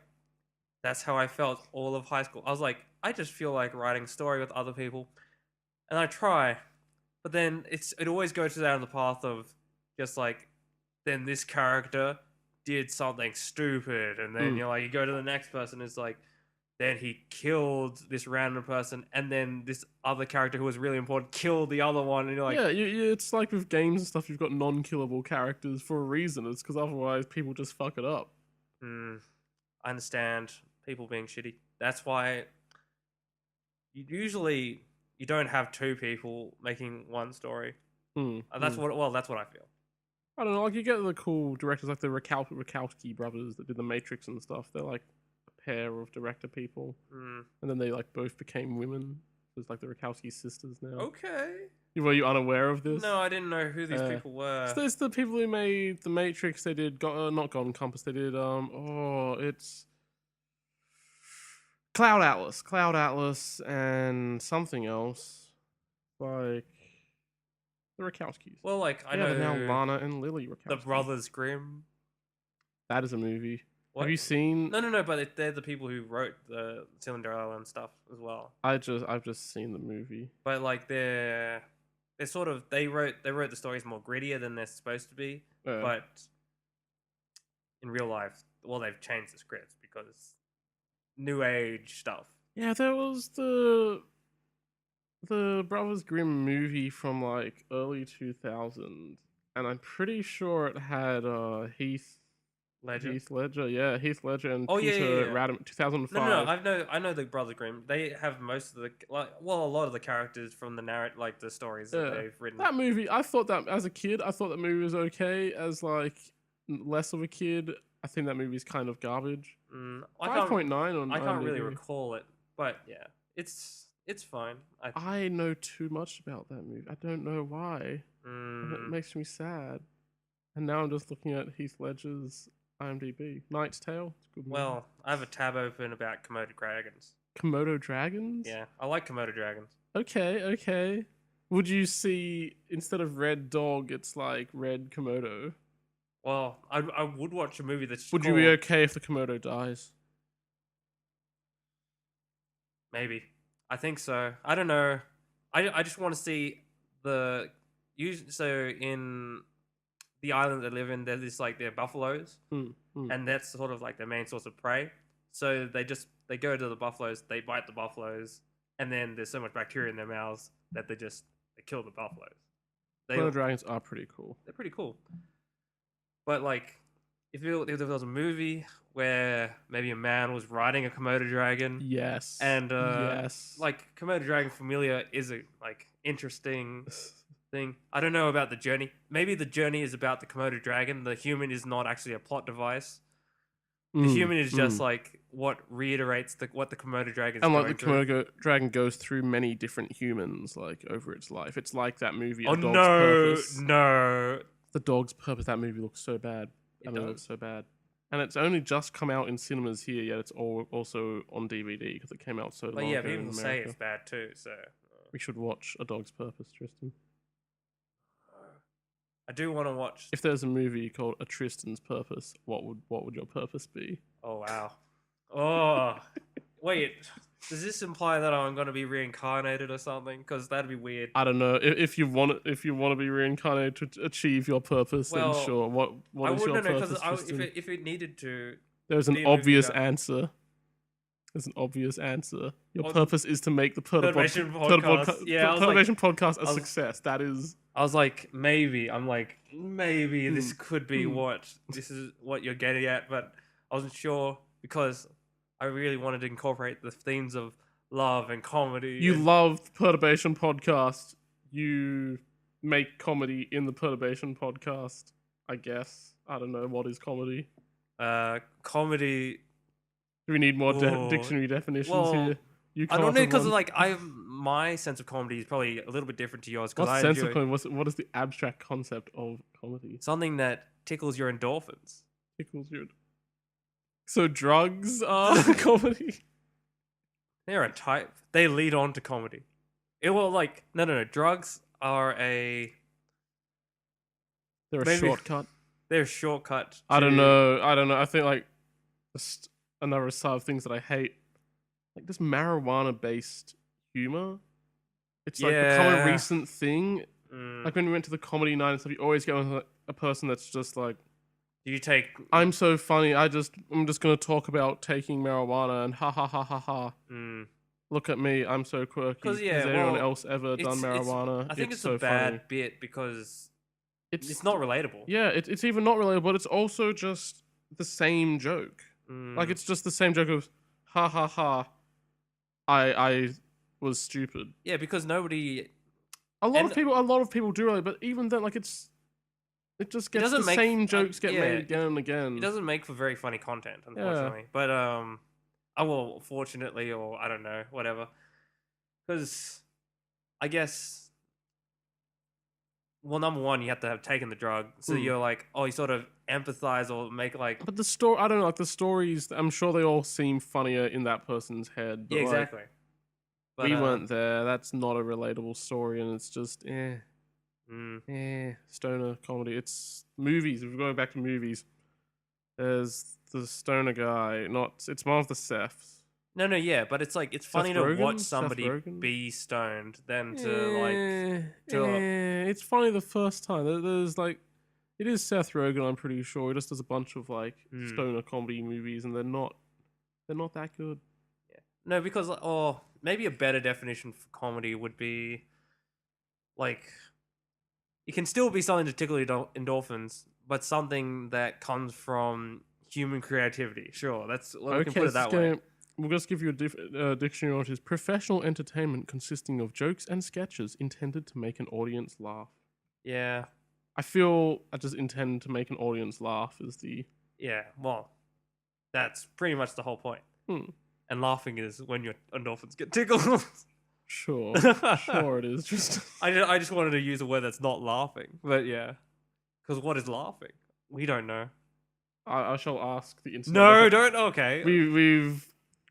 that's how I felt all of high school. I was like, I just feel like writing a story with other people, and I try, but then it always goes down the path of just like, then this character did something stupid, and then you're like, you go to the next person, it's like, then he killed this random person, and then this other character who was really important killed the other one, and you're like, yeah, it's like with games and stuff, you've got non-killable characters for a reason. It's because otherwise people just fuck it up. I understand people being shitty. That's why you don't have 2 people making one story. That's what I feel. I don't know, like you get the cool directors like the Wachowski brothers that did The Matrix and stuff. They're like a pair of director people, and then they like both became women. It's like the Wachowski sisters now. Okay. Were you unaware of this? No, I didn't know who these people were. So there's the people who made The Matrix. They did not God Encompass. They did it's Cloud Atlas, and something else like the Wachowskis. Well, like I know now Lana and Lily Wachowski. the Brothers Grimm. That is a movie. What? Have you seen? No. But they're the people who wrote the Cinderella and stuff as well. I've just seen the movie. But like they're sort of they wrote the stories more grittier than they're supposed to be. But in real life, well, they've changed the scripts because new age stuff. Yeah, there was the Brothers Grimm movie from like early 2000s, and I'm pretty sure it had Heath Ledger, yeah, Heath Ledger and Peter Radham, 2005. No, I know the Brothers Grimm. They have most of the a lot of the characters from the narrative, like the stories that they've written. That movie, I thought that as a kid, I thought that movie was okay. As like less of a kid, I think that movie is kind of garbage. 5.9 on I can't IMDb. really recall it, but yeah, it's fine. I know too much about that movie. I don't know why. And it makes me sad. And now I'm just looking at Heath Ledger's IMDb. Knight's Tale. It's a good movie. Well, I have a tab open about Komodo dragons. Komodo dragons? Yeah, I like Komodo dragons. Okay. Would you see, instead of red dog, it's like red Komodo? Well, I would watch a movie that's Would you be okay if the Komodo dies? Maybe. I think so. I don't know. I just want to see so in the island they live in, there's this like they're buffaloes, and that's sort of like their main source of prey. So they go to the buffaloes, they bite the buffaloes, and then there's so much bacteria in their mouths that they kill the buffaloes. Komodo dragons are pretty cool. They're pretty cool. But like, if there was a movie where maybe a man was riding a Komodo dragon, yes, and like Komodo dragon familiar is a like interesting thing. I don't know about the journey. Maybe the journey is about the Komodo dragon. The human is not actually a plot device. The human is just like what reiterates what the Komodo dragon is And like going the through. Komodo dragon goes through many different humans, like over its life. It's like that movie, Oh A Dog's no, Purpose. no! The Dog's Purpose. That movie looks so bad. It looks so bad. And it's only just come out in cinemas here, yet it's also on DVD because it came out so But long yeah, ago in people say America. it's bad too. So We should watch A Dog's Purpose, Tristan. I do want to watch. If there's a movie called A Tristan's Purpose, what would your purpose be? Oh wow. Oh wait, does this imply that I'm going to be reincarnated or something? Because that'd be weird. I don't know. If you want to be reincarnated to achieve your purpose, then Well, sure. What I is your wouldn't know purpose, Tristan? if it needed to. There's be an a movie obvious that- answer. There's an obvious answer. Your Well, purpose is to make the Perturbation podcast. Yeah, I was like- Perturbation podcast a I was- success. That is. I was like, maybe. I'm like, maybe this Hmm. could be this is what you're getting at, but I wasn't sure because I really wanted to incorporate the themes of love and comedy. You and, love Perturbation podcast. You make comedy in the Perturbation podcast. I guess. I don't know what is comedy. comedy. Do we need more Whoa. dictionary definitions Well, here? You I come don't up know with because one. like my sense of comedy is probably a little bit different to yours because What's I sense enjoy of comedy? What is the abstract concept of comedy? something that tickles your endorphins. Tickles you. So drugs are comedy. They're a type. They lead on to comedy. It will like no. Drugs are They're a Maybe- shortcut. they're a shortcut. I don't to- know. I think like just another side of things that I hate, like this marijuana-based humor. It's like become a Yeah. recent thing. Mm. Like when we went to the comedy night and stuff, you always get with like, a person that's just like, Do you take? I'm so funny. I'm just gonna talk about taking marijuana and ha ha ha ha ha. Mm. Look at me, I'm so quirky. 'Cause, yeah, Has anyone well, else ever done marijuana? I think it's so a bad funny. bit because It's it's not relatable. Yeah, it's even not relatable, but it's also just the same joke. Like Mm. it's just the same joke of ha ha ha. I was stupid. Yeah, because nobody. A lot And- of people do relate, but even then, like it just gets doesn't the make- same jokes get yeah, made again and again. It doesn't make for very funny content, unfortunately. But well, fortunately, or I don't know, whatever. Because I guess, well, number one, you have to have taken the drug, so you're like, oh, you sort of empathize or make like, But the story, I don't know, like the stories. I'm sure they all seem funnier in that person's head. But yeah, like, exactly. But, we weren't there. That's not a relatable story, and it's just Mm. stoner comedy. It's movies. If we're going back to movies, there's the stoner guy. It's one of the Seths. No, yeah, but it's like it's funny to Rogen? watch Seth somebody Rogen? be stoned than to It's funny the first time. There's like, it is Seth Rogen. I'm pretty sure he just does a bunch of like stoner comedy movies, and they're not that good. no, because or maybe a better definition for comedy would be like it can still be something to tickle your endorphins, but something that comes from human creativity. Sure, we can put it that way. We'll just give you a dictionary, which is professional entertainment consisting of jokes and sketches intended to make an audience laugh. Yeah, I feel I just intend to make an audience laugh is the... yeah. Well, that's pretty much the whole point. Hmm. And laughing is when your endorphins get tickled. Sure. Sure it is. Just I just wanted to use a word that's not laughing, but yeah, because what is laughing? We don't know. I shall ask the internet. No, don't. Okay.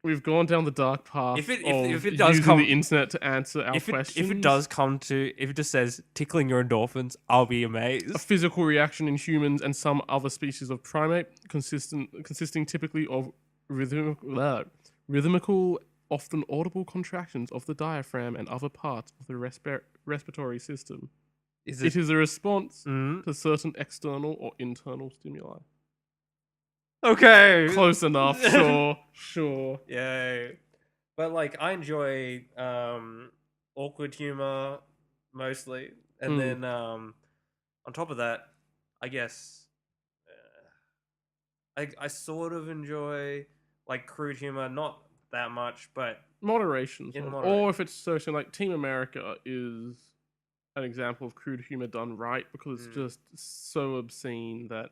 We've gone down the dark path If it of does using come- the internet to answer our if questions. it does come to, if it just says tickling your endorphins, I'll be A amazed. physical reaction in humans and some other species of primate, consisting typically of rhythmical, often audible contractions of the diaphragm and other parts of the respiratory system. It is a response Mm? to certain external or internal stimuli. Okay. Close enough, sure. Yay. But like, I enjoy awkward humor mostly, and then on top of that, I guess I sort of enjoy like crude humor, not that much, but Moderation. In sort of. moderation. Or if it's certain, like Team America is an example of crude humor done right because it's just so obscene that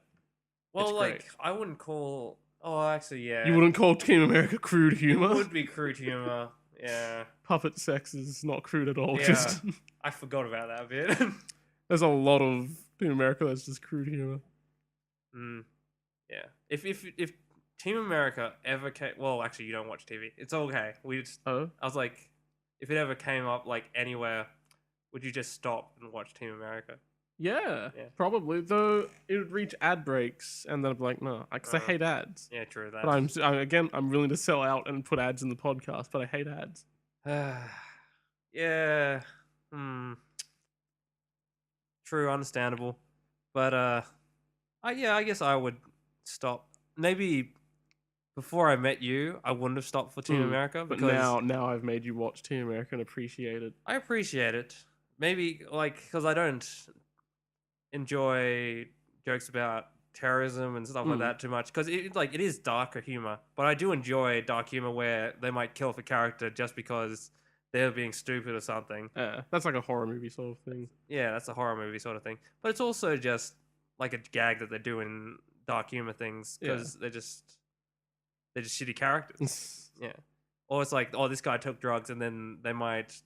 well, It's like great. I wouldn't call Oh, actually, yeah. You wouldn't call Team America crude It humor? would be crude humor. Yeah. Puppet sex is not crude at all. Yeah. Just I forgot about that bit. there's a lot of Team America that's just crude humor. Yeah. If Team America ever came, well, actually, you don't watch TV. It's okay. I was like, if it ever came up like anywhere, would you just stop and watch Team America? Yeah, Yeah. probably. Though it would reach ad breaks, and then I'd be like, no, because I hate ads. Yeah, true. But I'm willing to sell out and put ads in the podcast, but I hate ads. Yeah. True, understandable. But I guess I would stop. Maybe before I met you, I wouldn't have stopped for Team America But because now I've made you watch Team America and appreciate it. I appreciate it. Maybe because I don't enjoy jokes about terrorism and stuff like that too much because it is darker humor, but I do enjoy dark humor where they might kill off a character just because they're being stupid or something. Yeah, that's like a horror movie sort of thing. Yeah, that's a horror movie sort of thing, but it's also just like a gag that they do in dark humor things because they're just shitty characters. Yeah, or it's like, oh, this guy took drugs, and then they might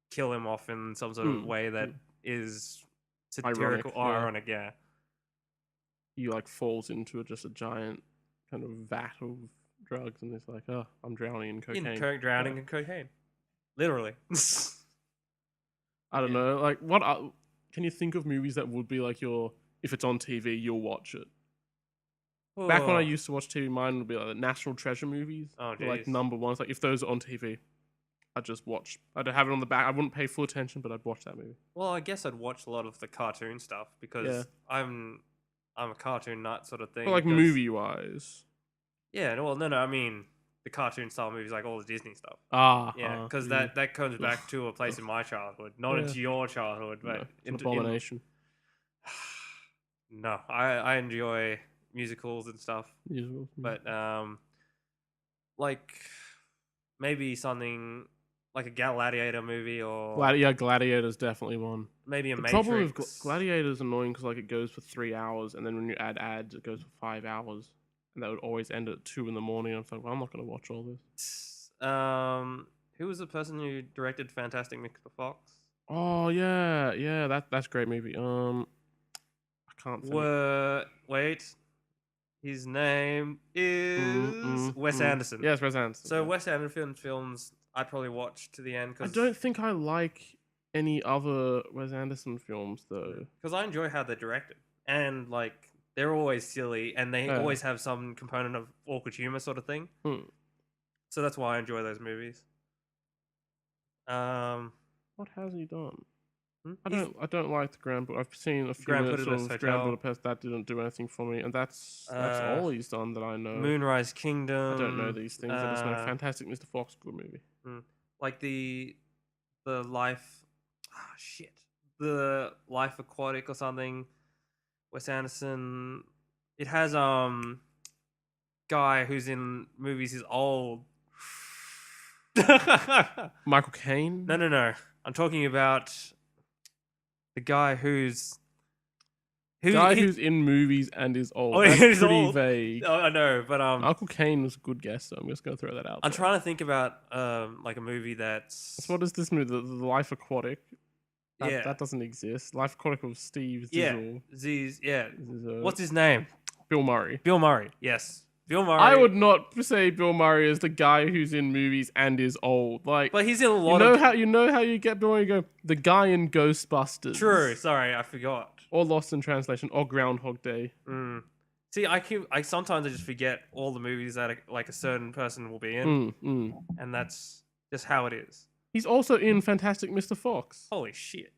kill him off in some sort of way that is satirical, ironic. Yeah. He like falls into just a giant kind of vat of drugs, and it's like, oh, I'm drowning in cocaine. Drowning in cocaine, literally. I don't know. Like, what can you think of movies that would be like if it's on TV, you'll watch it? Back when I used to watch TV, mine would be like the National Treasure movies. Oh, geez. Like number ones. Like if those are on TV, I'd just watch. I'd have it on the back. I wouldn't pay full attention, but I'd watch that movie. Well, I guess I'd watch a lot of the cartoon stuff because I'm a cartoon nut sort of thing. But like movie wise. Yeah, well, no, I mean the cartoon style movies, like all the Disney stuff. Yeah, because that comes back to a place in my childhood, not into your childhood, but it's an abomination. No, I enjoy musicals and stuff, but like maybe something like a Gladiator movie or Gladiator's definitely one. Maybe a the Matrix. Problem with Gladiator is annoying because like it goes for 3 hours, and then when you add ads, it goes for 5 hours, and that would always end at 2 in the morning. I'm like, well, I'm not going to watch all this. Who was the person who directed Fantastic Mr. Fox? Oh yeah, that's a great movie. I can't think. Wait. His name is Wes Anderson. Yes, Wes Anderson. So Wes Anderson films, I'd probably watch to the end. I don't think I like any other Wes Anderson films though. Because I enjoy how they're directed, and like they're always silly, and they always have some component of awkward humor, sort of thing. So that's why I enjoy those movies. What has he done? I don't like the Grand Budapest. I've seen a few minutes of Grand Budapest. That didn't do anything for me, and that's all he's done that I know. Moonrise Kingdom. I don't know these things. I just know Fantastic Mr. Fox, good movie. Like the Life. The Life Aquatic or something. Wes Anderson. It has guy who's in movies. He's old. Michael Caine? No. I'm talking about the guy who's in movies and is old. Oh, That's he's pretty old. vague. Oh, I know, but Michael Caine was a good guess, so I'm just gonna throw that out. I'm trying to think about like a movie that's. So what is this movie? The Life Aquatic. That doesn't exist. Life Aquatic of Steve Zissou. What's his name? Bill Murray. Bill Murray. Yes. Bill Murray. I would not say Bill Murray is the guy who's in movies and is old. Like, but he's in a lot. You know how you get Bill Murray? You go the guy in Ghostbusters. True. Sorry, I forgot. Or Lost in Translation, or Groundhog Day. See, I sometimes just forget all the movies that like a certain person will be in, and that's just how it is. He's also in Fantastic Mr. Fox. Holy shit!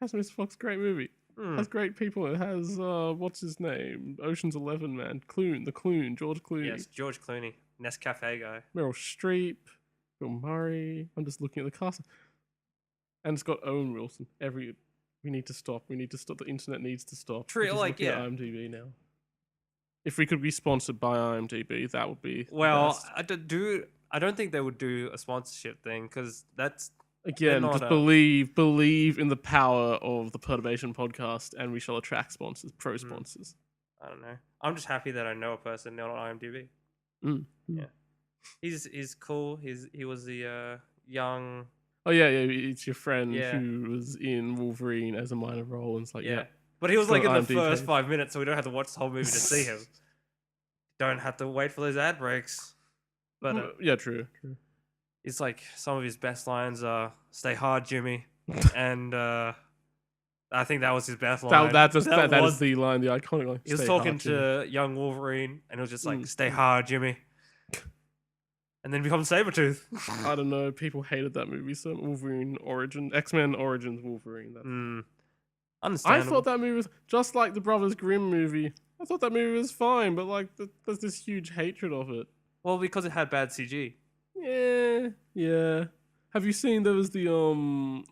Fantastic Mr. Fox, great movie. It has great people. It has what's his name? Ocean's 11 man, George Clooney. Yes, George Clooney, Nescafe guy. Meryl Streep, Bill Murray. I'm just looking at the cast, and it's got Owen Wilson. We need to stop. The internet needs to stop. True, like at IMDb now. If we could be sponsored by IMDb, that would be well. I don't think they would do a sponsorship thing because that's. Again, just believe in the power of the Perturbation podcast, and we shall attract sponsors, pro sponsors. I don't know. I'm just happy that I know a person on IMDb. Yeah. He's cool. He was the young. Oh yeah, it's your friend Yeah. who was in Wolverine as a minor role, and it's like, yeah. But he was He's got like in the an IMDb first page. 5 minutes, so we don't have to watch the whole movie to see him. Don't have to wait for those ad breaks. But yeah, true. it's like some of his best lines are "Stay hard, Jimmy," and I think that was his best line. That is the line, the iconic line. He was "Stay talking hard, Jimmy." to young Wolverine, and it was just like, "Stay hard, Jimmy," and then becomes Sabretooth. I don't know. People hated that movie. So Wolverine X-Men Origins Wolverine. I Understandable. thought that movie was just like the Brothers Grimm movie. I thought that movie was fine, but like there's this huge hatred of it. Well, because it had bad CG. Yeah. Have you seen there was the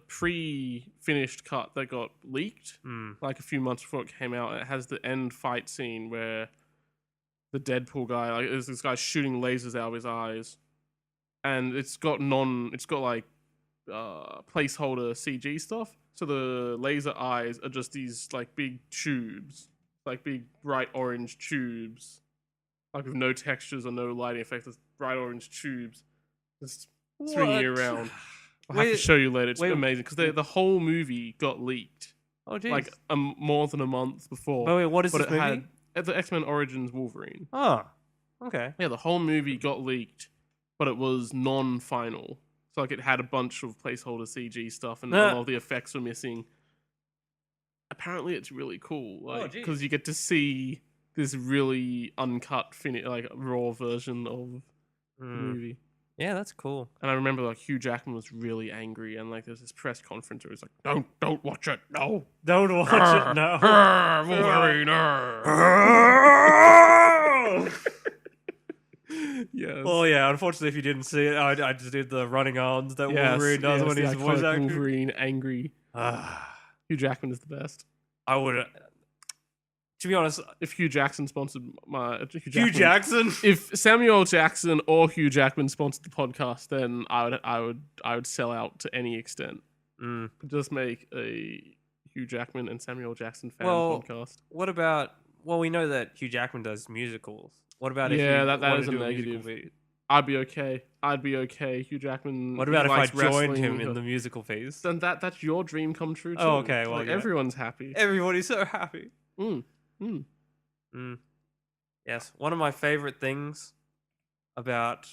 pre-finished cut that got leaked like a few months before it came out? It has the end fight scene where the Deadpool guy, like, there's this guy shooting lasers out of his eyes, and it's got like placeholder CG stuff. So the laser eyes are just these like big tubes, like big bright orange tubes, like with no textures or no lighting effects. There's bright orange tubes just swinging you around. I'll have to show you later. It's amazing because the whole movie got leaked. Oh, geez. Like more than a month before. But wait, what is this movie? The X-Men Origins Wolverine. Oh, okay. Yeah, the whole movie got leaked, but it was non-final. So like it had a bunch of placeholder CG stuff, and a lot of the effects were missing. Apparently, it's really cool, like because you get to see this really uncut, like raw version of the movie. Yeah, that's cool. And I remember like Hugh Jackman was really angry, and like there's this press conference where he's like, "Don't watch it, no, don't watch it, no, Wolverine." Yes. Well, yeah. Unfortunately, if you didn't see it, I just did the running arms that Wolverine does when he's voice acting. Wolverine angry. Hugh Jackman is the best. I would. To be honest, if Hugh Jackson sponsored Hugh Jackson, if Samuel Jackson or Hugh Jackman sponsored the podcast, then I would sell out to any extent. Just make a Hugh Jackman and Samuel Jackson fan podcast. What about? Well, we know that Hugh Jackman does musicals. What about if that is a negative. I'd be okay. Hugh Jackman. What about if I joined him in the musical phase? Then that's your dream come true too. Oh, okay. Well, like, everyone's happy. Everybody's so happy. Yes, one of my favorite things about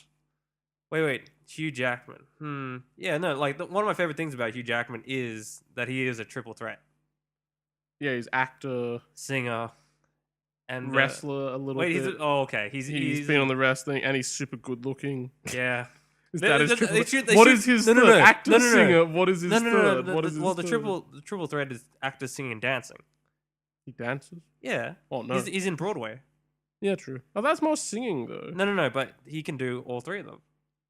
Hugh Jackman. Yeah, no, like one of my favorite things about Hugh Jackman is that he is a triple threat. Yeah, he's actor, singer, and wrestler a little bit. Okay. He's been on the wrestling, and he's super good looking. Yeah. What is his third? Actor, singer. What is his third? Well, the triple threat is actor, singing, and dancing. He dances? Yeah. Oh no. He's in Broadway. Yeah, true. Oh, that's more singing though. No. But he can do all three of them.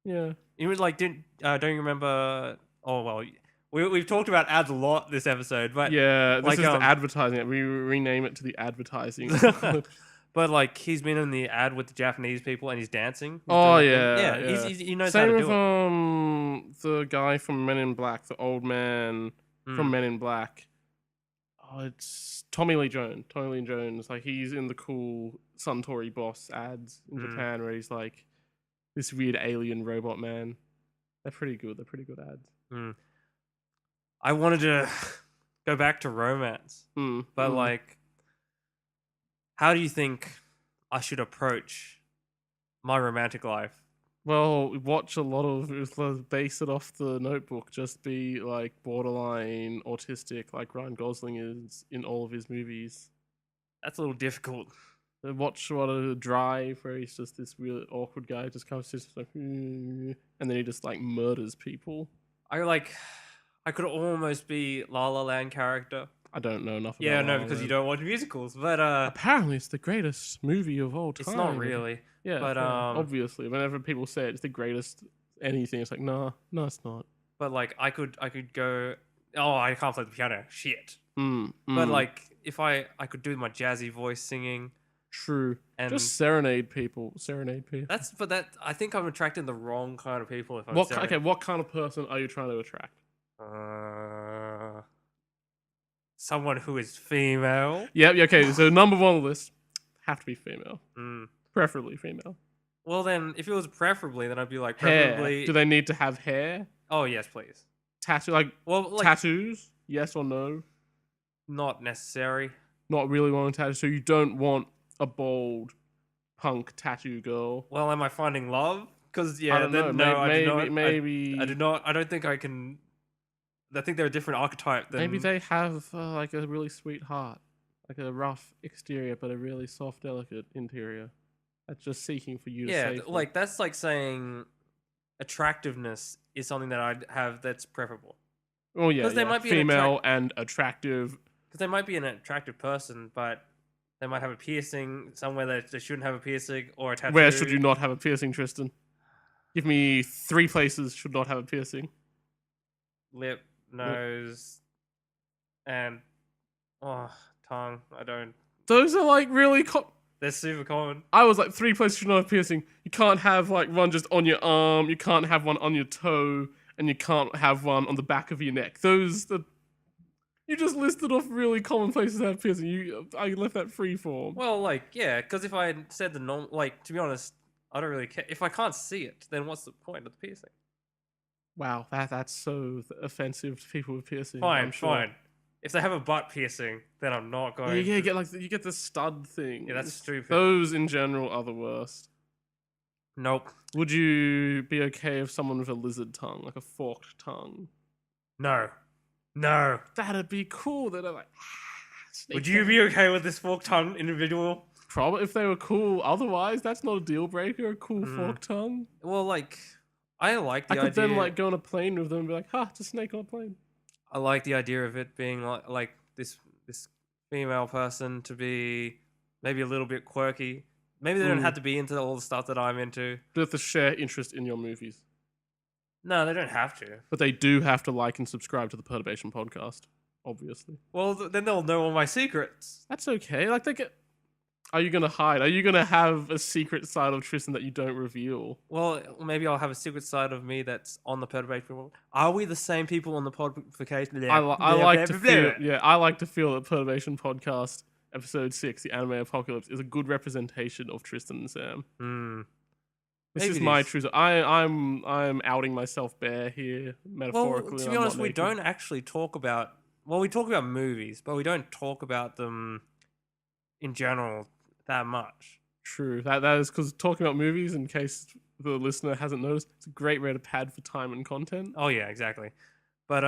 Yeah. You was like, don't you remember? Oh well. We've talked about ads a lot this episode, but yeah, this is the advertising. We rename it to the advertising. But like he's been in the ad with the Japanese people and he's dancing. Yeah. He knows Same how to with do it. The guy from Men in Black, the old man from Men in Black. Oh, it's Tommy Lee Jones. Like he's in the cool Suntory Boss ads in Japan where he's like this weird alien robot man. They're pretty good. They're pretty good ads. I wanted to go back to romance, but like, how do you think I should approach my romantic life? Well, watch a lot of base it off the Notebook. Just be like borderline autistic, like Ryan Gosling is in all of his movies. That's a little difficult. Watch Drive, where he's just this really awkward guy who just comes to like, and then he just like murders people. I could almost be La La Land character. I don't know enough about La La Land. Because you don't watch musicals, but apparently it's the greatest movie of all time. It's not really. Yeah, but obviously, whenever people say it's the greatest anything, it's like, no, it's not. But like, I could go. Oh, I can't play the piano. Shit. But like, if I could do my jazzy voice singing. True. And just serenade people. I think I'm attracting the wrong kind of people. What kind of person are you trying to attract? someone who is female. Yeah, okay, so number one on the list, have to be female. Mm. Preferably female. Well, then, if it was preferably, then I'd be like, Hair. preferably. Do they need to have hair? Oh, yes, please. Tattoos? Yes or no? Not necessary. Not really wanting tattoos. So you don't want a bald punk tattoo girl. Well, am I finding love? Because I don't know. no, I do not. Maybe I do not. I don't think I can. I think they're a different archetype than. maybe they have like a really sweet heart, like a rough exterior but a really soft, delicate interior. That's just seeking for you to save them. like that's like saying attractiveness is something that I'd have that's preferable. Oh yeah, 'Cause they might be female and attractive. Because they might be an attractive person, but they might have a piercing somewhere that they shouldn't have a piercing, or a tattoo. Where should you not have a piercing, Tristan? Give me 3 places should not have a piercing. Lip, nose, and tongue. I don't. Those are like really. They're super common. I was like 3 places should not have piercing. You can't have like one just on your arm. You can't have one on your toe, and you can't have one on the back of your neck. You just listed off really common places that have piercing. I left that free form. Well, because if I had said the norm, to be honest, I don't really care. If I can't see it, then what's the point of the piercing? Wow, that's so offensive to people with piercing. Fine, fine. If they have a butt piercing, then I'm not going. Yeah, you get the stud thing. Yeah, that's stupid. Those in general are the worst. Nope. Would you be okay if someone with a lizard tongue, like a forked tongue? No. That'd be cool. They're like. Would you be okay with this forked tongue individual? Probably if they were cool. Otherwise, that's not a deal breaker. A cool forked tongue. Well, I like the idea. I could then go on a plane with them and be like, it's a snake on a plane. I like the idea of it being like this female person to be maybe a little bit quirky. Maybe they don't have to be into all the stuff that I'm into. They have to share interest in your movies. No, they don't have to. But they do have to like and subscribe to the Perturbation podcast, obviously. Well, then they'll know all my secrets. That's okay. Are you going to hide? Are you going to have a secret side of Tristan that you don't reveal? Well, maybe I'll have a secret side of me that's on the Perturbation. Are we the same people on the Podfication? I like to feel that Perturbation podcast episode 6, the anime apocalypse, is a good representation of Tristan and Sam. This is my truth. I'm outing myself bare here, metaphorically. Well, to be honest, we don't actually talk about. Well, we talk about movies, but we don't talk about them in general that much. True. That is because talking about movies, in case the listener hasn't noticed, it's a great way to pad for time and content. Oh yeah, exactly. But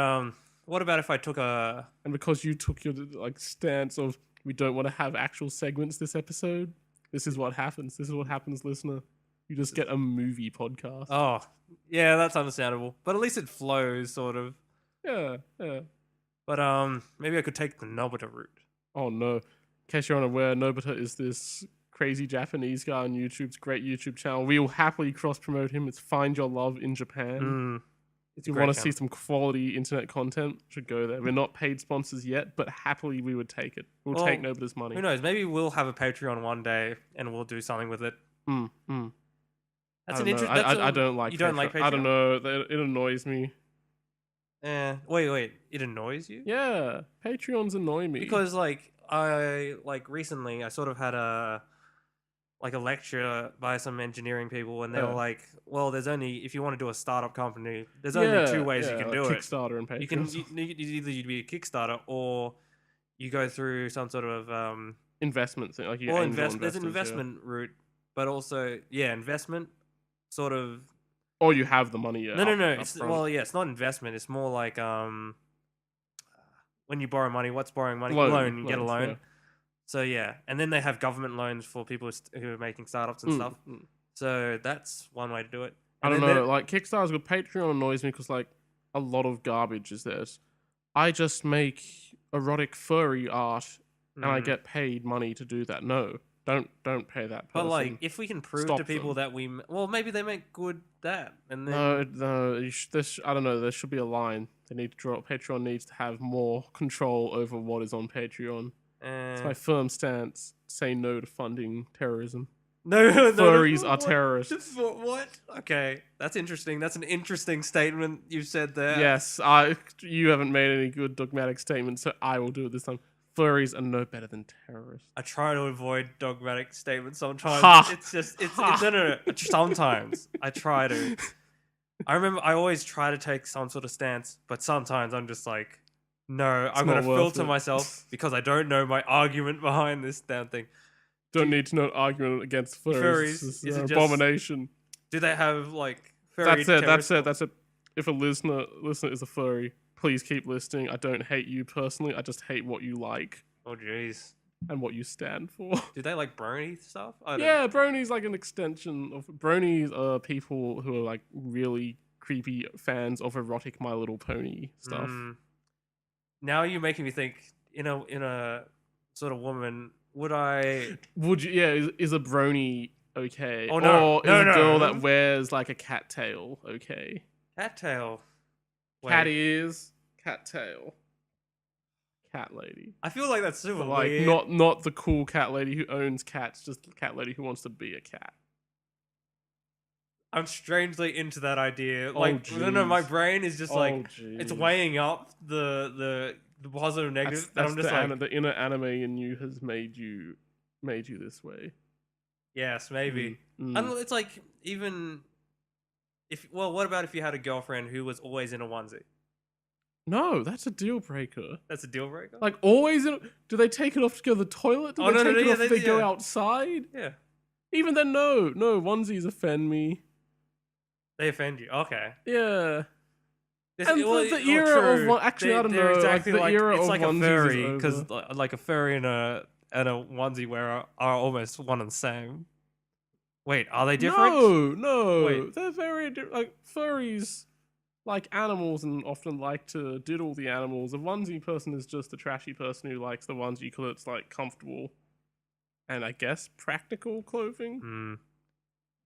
what about if I took a? And because you took your stance of we don't want to have actual segments this episode, this is what happens. This is what happens, listener. You just get a movie podcast. Oh, yeah, that's understandable. But at least it flows, sort of. Yeah. But maybe I could take the Nobita route. Oh no. In case you're unaware, Nobita is this crazy Japanese guy on YouTube's great YouTube channel. We will happily cross-promote him. It's Find Your Love in Japan. If you want to see some quality internet content, should go there. We're not paid sponsors yet, but happily we would take it. We'll take Nobita's money. Who knows? Maybe we'll have a Patreon one day and we'll do something with it. That's an interesting. I don't like. You don't like Patreon? I don't know. It annoys me. Wait. It annoys you? Yeah, Patreons annoy me because I recently I sort of had a lecture by some engineering people, and they were like, "Well, there's only if you want to do a startup company, there's only 2 ways you can do it: Kickstarter and Patreon. You can either you'd be a Kickstarter or you go through some sort of investment thing, like there's an investment route, but also investment sort of. Or you have the money. No. It's not investment. It's more like when you borrow money. What's borrowing money? Loan. You get a loan. Yeah. So and then they have government loans for people who are making startups and stuff. So that's one way to do it. And I don't know. Kickstarter's good. Patreon annoys me because a lot of garbage is there. I just make erotic furry art and I get paid money to do that. No. Don't pay that person. But if we can prove to people that maybe they make good that, and then no, I don't know. There should be a line. They need to draw. Patreon needs to have more control over what is on Patreon. It's my firm stance. Say no to funding terrorism. No, Furries are what? terrorists. What? Okay, that's interesting. That's an interesting statement you said there. Yes, you haven't made any good dogmatic statements, so I will do it this time. Furries are no better than terrorists. I try to avoid dogmatic statements sometimes. Ha! It's no. Sometimes I try to. I remember I always try to take some sort of stance, but sometimes I'm just like, no, I'm gonna not worth filter it. myself because I don't know my argument behind this damn thing. Don't need to know an argument against furries. Furries, It's is an it just- abomination. Do they have like furry That's it. terrorists? If a listener is a furry, please keep listening. I don't hate you personally. I just hate what you like Oh jeez. and what you stand for. Do they like brony stuff? I don't Yeah, bronies like an extension of bronies are people who are like really creepy fans of erotic My Little Pony stuff. Now you're making me think. In a sort of woman, would I? Would you? Yeah, is a brony okay? Oh, no. Or No, is a no. girl that wears like a cat tail okay? Cat tail. Cat Wait, ears, cat tail, cat lady. I feel like that's super But like weird. not the cool cat lady who owns cats, just the cat lady who wants to be a cat. I'm strangely into that idea. Oh, Like, no, my jeez. brain is just like it's jeez. weighing up the positive and negative, That's and I'm just like, the inner anime in you has made you this way. yes, maybe. Mm. I don't know, it's like even if what about if you had a girlfriend who was always in a onesie? No, that's a deal breaker. That's a deal breaker. Like always do they take it off to go to the toilet? Do Oh, they no, take it yeah, off if they go yeah. outside? Yeah, Even then, no, onesies offend me. they offend you. Okay. Yeah. This, And the era of actually, I don't they're know. Exactly like, the era it's of like a onesies furry is because over. like a furry and a onesie wearer are almost one and the same. Wait, are they different? No, Wait. they're very like furries. Like animals and often like to diddle the animals. A onesie person is just a trashy person who likes the onesie because it's like comfortable and I guess practical clothing.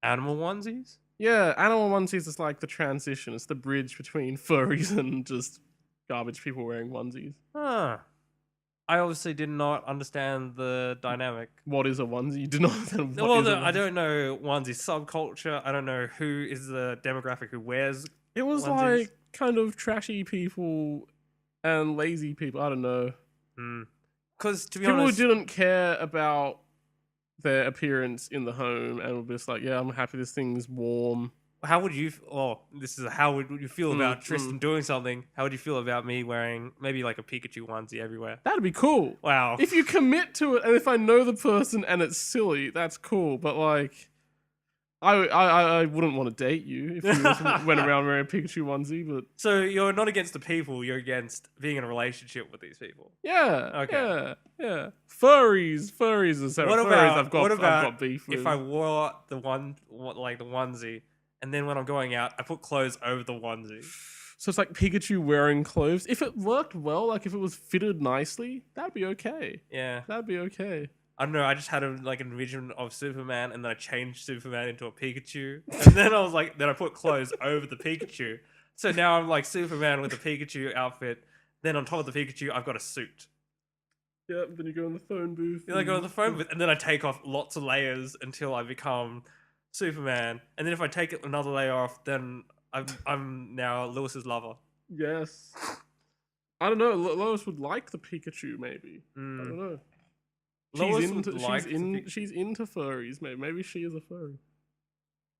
Animal onesies? Yeah, animal onesies is like the transition. It's the bridge between furries and just garbage people wearing onesies. Huh. I obviously did not understand the dynamic. What is a onesie? You do not understand what Well, is a I onesie. don't know onesie subculture. I don't know who is the demographic who wears. It was onesies. like kind of trashy people and lazy people. I don't know. Because to be People honest, who didn't care about their appearance in the home and were just like, yeah, I'm happy this thing's warm. how would you? Oh, this is how would you feel about Tristan doing something? How would you feel about me wearing maybe like a Pikachu onesie everywhere? That'd be cool. Wow. If you commit to it and if I know the person and it's silly, that's cool. But like, I wouldn't want to date you if you went around wearing a Pikachu onesie. But So you're not against the people, you're against being in a relationship with these people. yeah, Okay. yeah. Furries are so. What Furries, about I've got beef with. if I wore the like the onesie, and then when I'm going out, I put clothes over the onesie? So it's like Pikachu wearing clothes. If it worked well, like if it was fitted nicely, that'd be okay. Yeah. That'd be okay. I don't know. I just had like an vision of Superman, and then I changed Superman into a Pikachu, and then I was like, then I put clothes over the Pikachu. So now I'm like Superman with a Pikachu outfit. Then on top of the Pikachu, I've got a suit. Yeah, then you go in the phone booth. Then I go on the phone with, and then I take off lots of layers until I become Superman. And then if I take another layer off, then I'm now Lewis's lover. Yes. I don't know. Lois would like the Pikachu, maybe. I don't know. Lois would like She's into furries. Maybe she is a furry.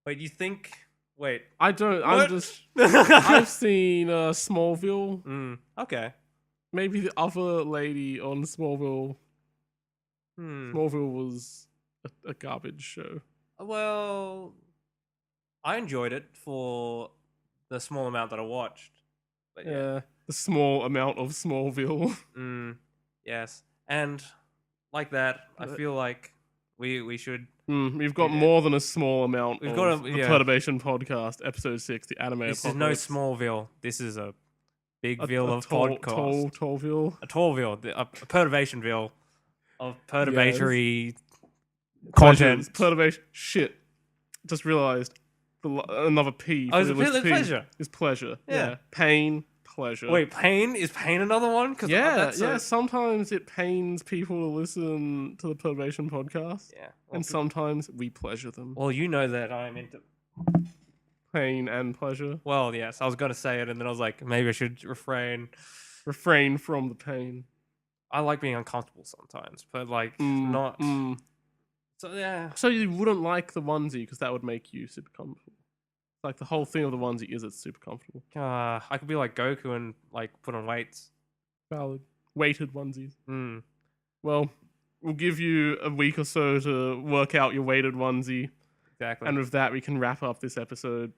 Wait, you think? Wait. I don't. What? I'm just. I've seen Smallville. Okay. Maybe the other lady on Smallville. Smallville was a garbage show. Well, I enjoyed it for the small amount that I watched. But Yeah, the small amount of Smallville. Yes, and like that, I feel like we should. We've got Yeah. more than a small amount. We've of got the yeah. Perturbation podcast, episode 6, the anime. This is no Smallville. This is a big ville of tall, podcast. Tallville. A Tallville, a Perturbationville of perturbatory Pleasures, content. Perturbation. Shit. Just realized another P. Oh, for is the it list P pleasure? is pleasure. Yeah. Pain, pleasure. Wait, pain? Is pain another one? Yeah. Sometimes it pains people to listen to the Perturbation podcast. Yeah. And sometimes we pleasure them. Well, you know that I'm into Pain and pleasure. Well, yes, I was going to say it, and then I was like, maybe I should refrain. Refrain from the pain. I like being uncomfortable sometimes, but not. So yeah. So you wouldn't like the onesie because that would make you super comfortable. Like the whole thing of the onesie is it's super comfortable. I could be like Goku and like put on weights. Valid. Weighted onesies. Mm. Well, we'll give you a week or so to work out your weighted onesie. Exactly. And with that, we can wrap up this episode.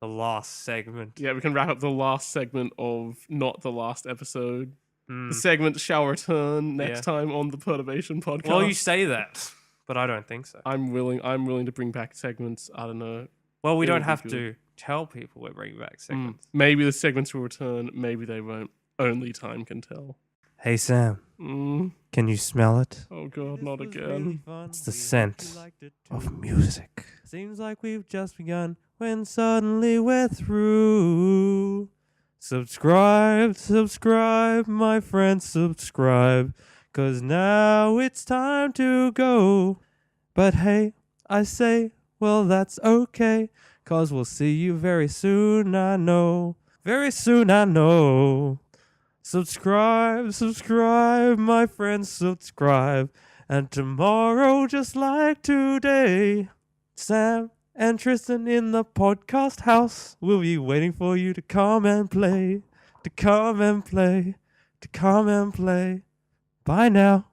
The last segment. Yeah, we can wrap up the last segment of not the last episode. The segment shall return next time on the Perturbation podcast. Well, you say that, but I don't think so. I'm willing to bring back segments. I don't know. Well, we don't have to tell people we're bringing back segments. Maybe the segments will return. Maybe they won't. Only time can tell. Hey, Sam. Can you smell it? Oh, God, not again. Really it's the scent of music. Seems like we've just begun when suddenly we're through. Subscribe, my friends, subscribe. 'Cause now it's time to go. But hey, I say, well, that's okay. 'Cause we'll see you very soon, I know. Very soon, I know. Subscribe, my friends, subscribe. And tomorrow, just like today, Sam and Tristan in the podcast house will be waiting for you to come and play. To come and play. To come and play. Bye now.